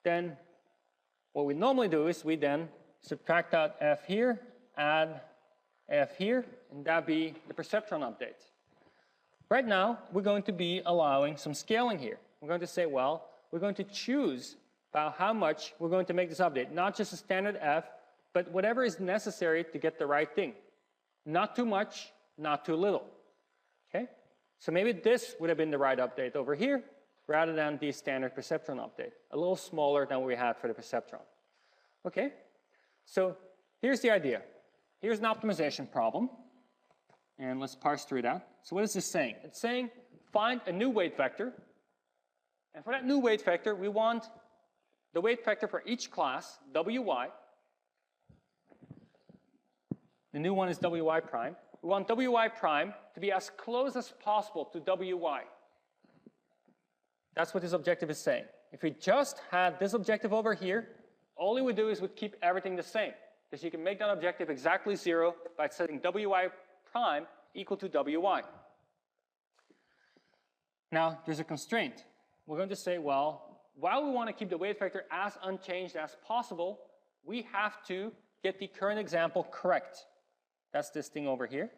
Then what we normally do is we then subtract out f here, add f here, and that be the Perceptron update. Right now, we're going to be allowing some scaling here. We're going to say, well, we're going to choose about how much we're going to make this update. Not just a standard f, but whatever is necessary to get the right thing. Not too much, not too little. Okay? So maybe this would have been the right update over here, rather than the standard Perceptron update. A little smaller than what we had for the Perceptron. Okay? So here's the idea. Here's an optimization problem. And let's parse through that. So what is this saying? It's saying find a new weight vector. And for that new weight vector, we want the weight vector for each class, wy. The new one is wy prime. We want wy prime to be as close as possible to wy. That's what this objective is saying. If we just had this objective over here, all we would do is we'd keep everything the same. Because you can make that objective exactly 0 by setting wy prime equal to wy. Now, there's a constraint. We're going to say, well, while we want to keep the weight vector as unchanged as possible, we have to get the current example correct. That's this thing over here.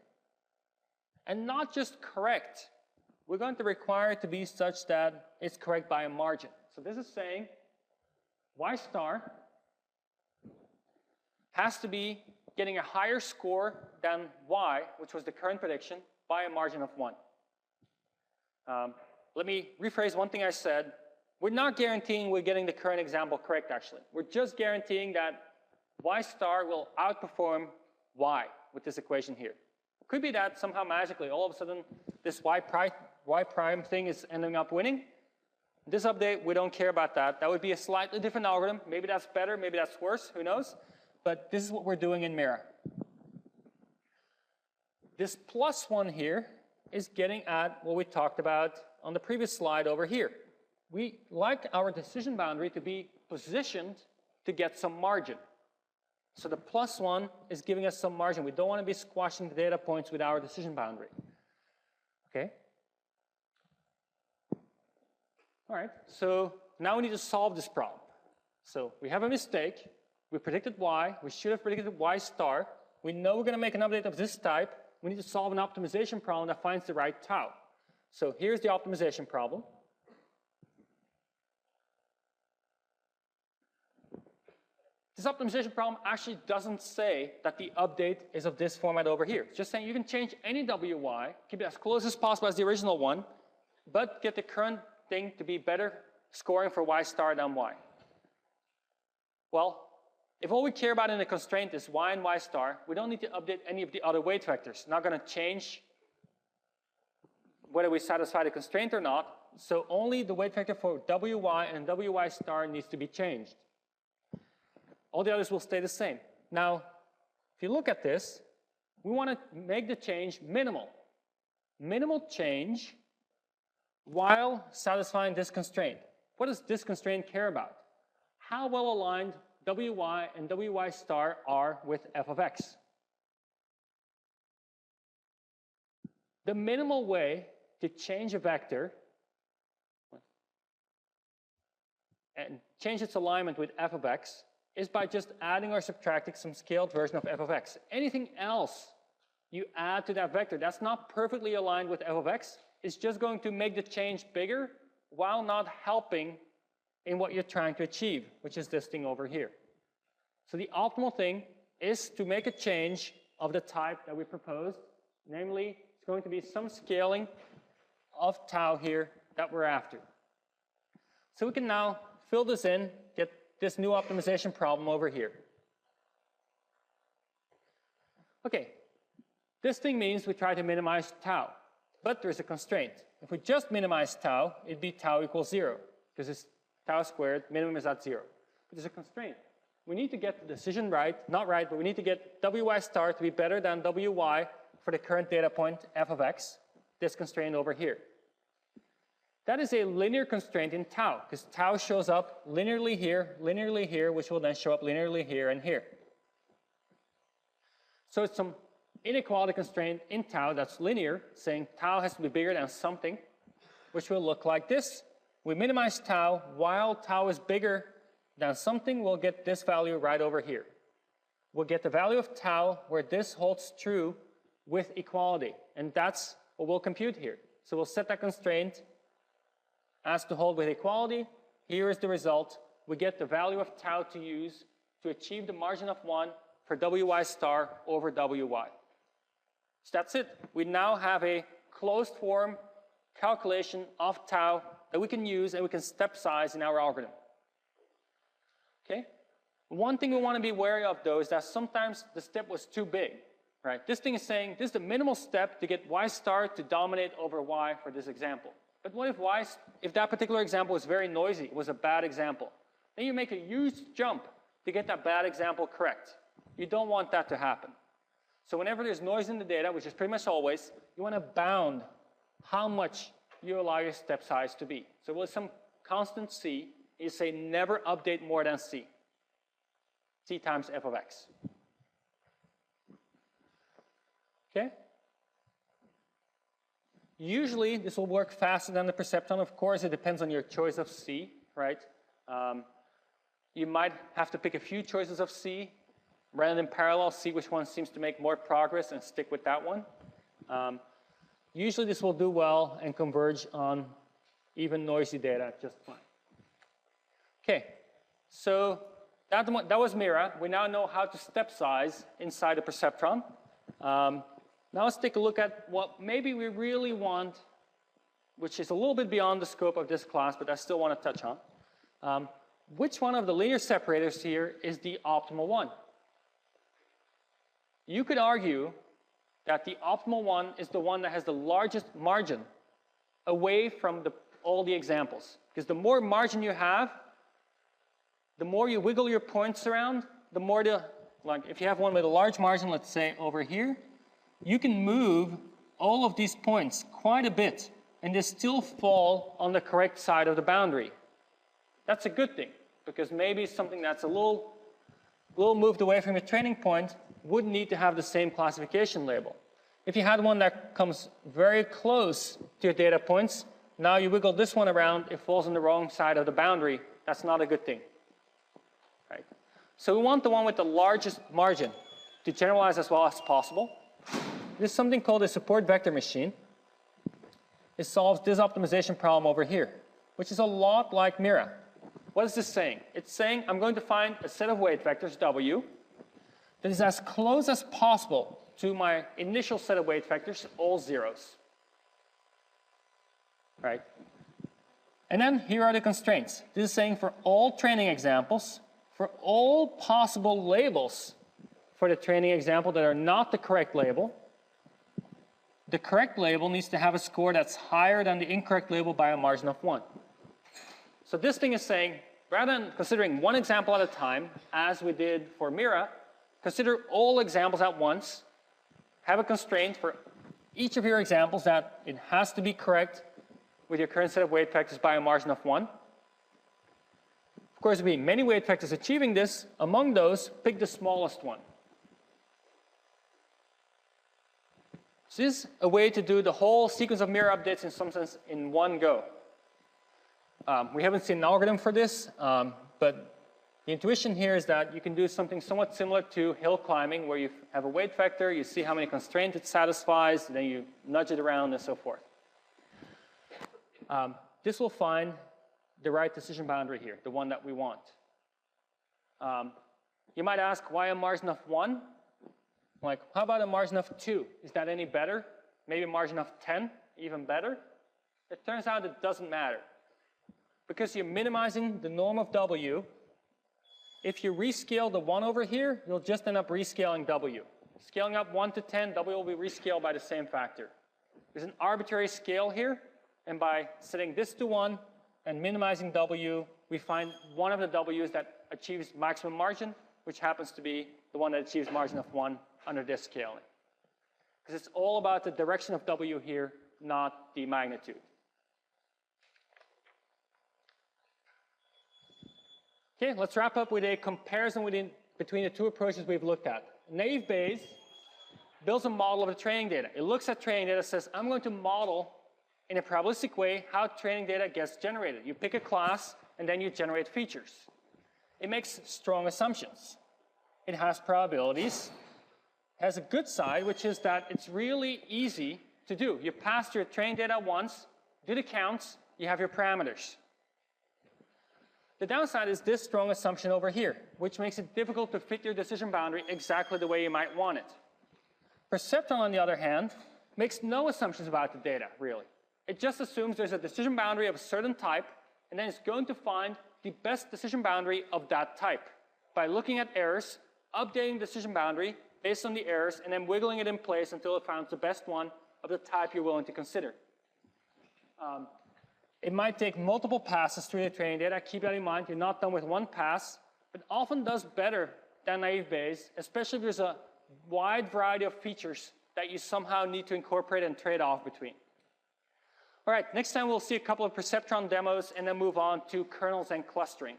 And not just correct. We're going to require it to be such that it's correct by a margin. So this is saying y star has to be getting a higher score than y, which was the current prediction, by a margin of 1. Let me rephrase one thing I said. We're not guaranteeing we're getting the current example correct, actually. We're just guaranteeing that y star will outperform y with this equation here. It could be that somehow magically, all of a sudden, this y prime thing is ending up winning. This update, we don't care about that. That would be a slightly different algorithm. Maybe that's better, maybe that's worse, who knows? But this is what we're doing in Mira. This +1 here is getting at what we talked about on the previous slide over here. We like our decision boundary to be positioned to get some margin. So the +1 is giving us some margin. We don't want to be squashing the data points with our decision boundary. Okay? All right, so now we need to solve this problem. So we have a mistake. We predicted y. We should have predicted y star. We know we're going to make an update of this type. We need to solve an optimization problem that finds the right tau. So here's the optimization problem. This optimization problem actually doesn't say that the update is of this format over here. It's just saying you can change any wy, keep it as close as possible as the original one, but get the current thing to be better scoring for y star than y. Well, if all we care about in the constraint is y and y star, we don't need to update any of the other weight vectors. Not going to change whether we satisfy the constraint or not. So only the weight vector for wy and wy star needs to be changed. All the others will stay the same. Now, if you look at this, we want to make the change minimal. Minimal change while satisfying this constraint. What does this constraint care about? How well aligned wy and wy star are with f of x. The minimal way to change a vector and change its alignment with f of x is by just adding or subtracting some scaled version of f of x. Anything else you add to that vector that's not perfectly aligned with f of x is just going to make the change bigger while not helping in what you're trying to achieve, which is this thing over here. So the optimal thing is to make a change of the type that we proposed. Namely, it's going to be some scaling of tau here that we're after. So we can now fill this in, get this new optimization problem over here. Okay, this thing means we try to minimize tau, but there's a constraint. If we just minimize tau, it'd be tau equals 0, because it's tau squared, minimum is at 0. But there's a constraint. We need to get the decision right, not right, but we need to get wy star to be better than wy for the current data point, f of x, this constraint over here. That is a linear constraint in tau, because tau shows up linearly here, which will then show up linearly here and here. So it's some inequality constraint in tau that's linear, saying tau has to be bigger than something, which will look like this. We minimize tau. While tau is bigger than something, we'll get this value right over here. We'll get the value of tau where this holds true with equality, and that's what we'll compute here. So we'll set that constraint as to hold with equality. Here is the result. We get the value of tau to use to achieve the margin of 1 for wy star over wy. So that's it. We now have a closed form calculation of tau that we can use and we can step size in our algorithm. Okay? One thing we want to be wary of, though, is that sometimes the step was too big, right? This thing is saying this is the minimal step to get y star to dominate over y for this example. But what if that particular example was very noisy, it was a bad example? Then you make a huge jump to get that bad example correct. You don't want that to happen. So whenever there's noise in the data, which is pretty much always, you want to bound how much you allow your step size to be. So with some constant c, you say never update more than c. C times f of x. Okay? Usually, this will work faster than the Perceptron. Of course, it depends on your choice of C, right? You might have to pick a few choices of C, run it in parallel, see which one seems to make more progress, and stick with that one. Usually, this will do well and converge on even noisy data just fine. Okay, so that was Mira. We now know how to step size inside a Perceptron. Now let's take a look at what maybe we really want, which is a little bit beyond the scope of this class, but I still want to touch on. Which one of the linear separators here is the optimal one? You could argue that the optimal one is the one that has the largest margin away from all the examples. Because the more margin you have, the more you wiggle your points around, the more like if you have one with a large margin, let's say over here, you can move all of these points quite a bit and they still fall on the correct side of the boundary. That's a good thing, because maybe something that's a little moved away from your training point wouldn't need to have the same classification label. If you had one that comes very close to your data points, now you wiggle this one around, it falls on the wrong side of the boundary. That's not a good thing. Right? So we want the one with the largest margin to generalize as well as possible. There's something called a support vector machine. It solves this optimization problem over here, which is a lot like Mira. What is this saying? It's saying I'm going to find a set of weight vectors, W, that is as close as possible to my initial set of weight vectors, all zeros. Right? And then here are the constraints. This is saying for all training examples, for all possible labels for the training example that are not the correct label, the correct label needs to have a score that's higher than the incorrect label by a margin of 1. So this thing is saying, rather than considering one example at a time, as we did for Mira, consider all examples at once, have a constraint for each of your examples that it has to be correct with your current set of weight vectors by a margin of 1. Of course, there will be many weight vectors achieving this. Among those, pick the smallest one. So this is a way to do the whole sequence of Mira updates in some sense in one go. We haven't seen an algorithm for this, but the intuition here is that you can do something somewhat similar to hill climbing, where you have a weight vector, you see how many constraints it satisfies, then you nudge it around and so forth. This will find the right decision boundary here, the one that we want. You might ask, why a margin of 1? Like, how about a margin of 2? Is that any better? Maybe a margin of 10, even better? It turns out it doesn't matter. Because you're minimizing the norm of W, if you rescale the 1 over here, you'll just end up rescaling W. Scaling up 1 to 10, W will be rescaled by the same factor. There's an arbitrary scale here, and by setting this to 1 and minimizing W, we find one of the W's that achieves maximum margin, which happens to be the one that achieves margin of 1 under this scaling. Because it's all about the direction of W here, not the magnitude. Okay, let's wrap up with a comparison between the two approaches we've looked at. Naive Bayes builds a model of the training data. It looks at training data, says, I'm going to model in a probabilistic way how training data gets generated. You pick a class, and then you generate features. It makes strong assumptions. It has probabilities. It has a good side, which is that it's really easy to do. You pass your training data once, do the counts, you have your parameters. The downside is this strong assumption over here, which makes it difficult to fit your decision boundary exactly the way you might want it. Perceptron, on the other hand, makes no assumptions about the data, really. It just assumes there's a decision boundary of a certain type, and then it's going to find the best decision boundary of that type. by looking at errors, updating decision boundary based on the errors, and then wiggling it in place until it finds the best one of the type you're willing to consider. It might take multiple passes through the training data. Keep that in mind. You're not done with one pass. It often does better than naive Bayes, especially if there's a wide variety of features that you somehow need to incorporate and trade off between. All right, next time we'll see a couple of Perceptron demos and then move on to kernels and clustering.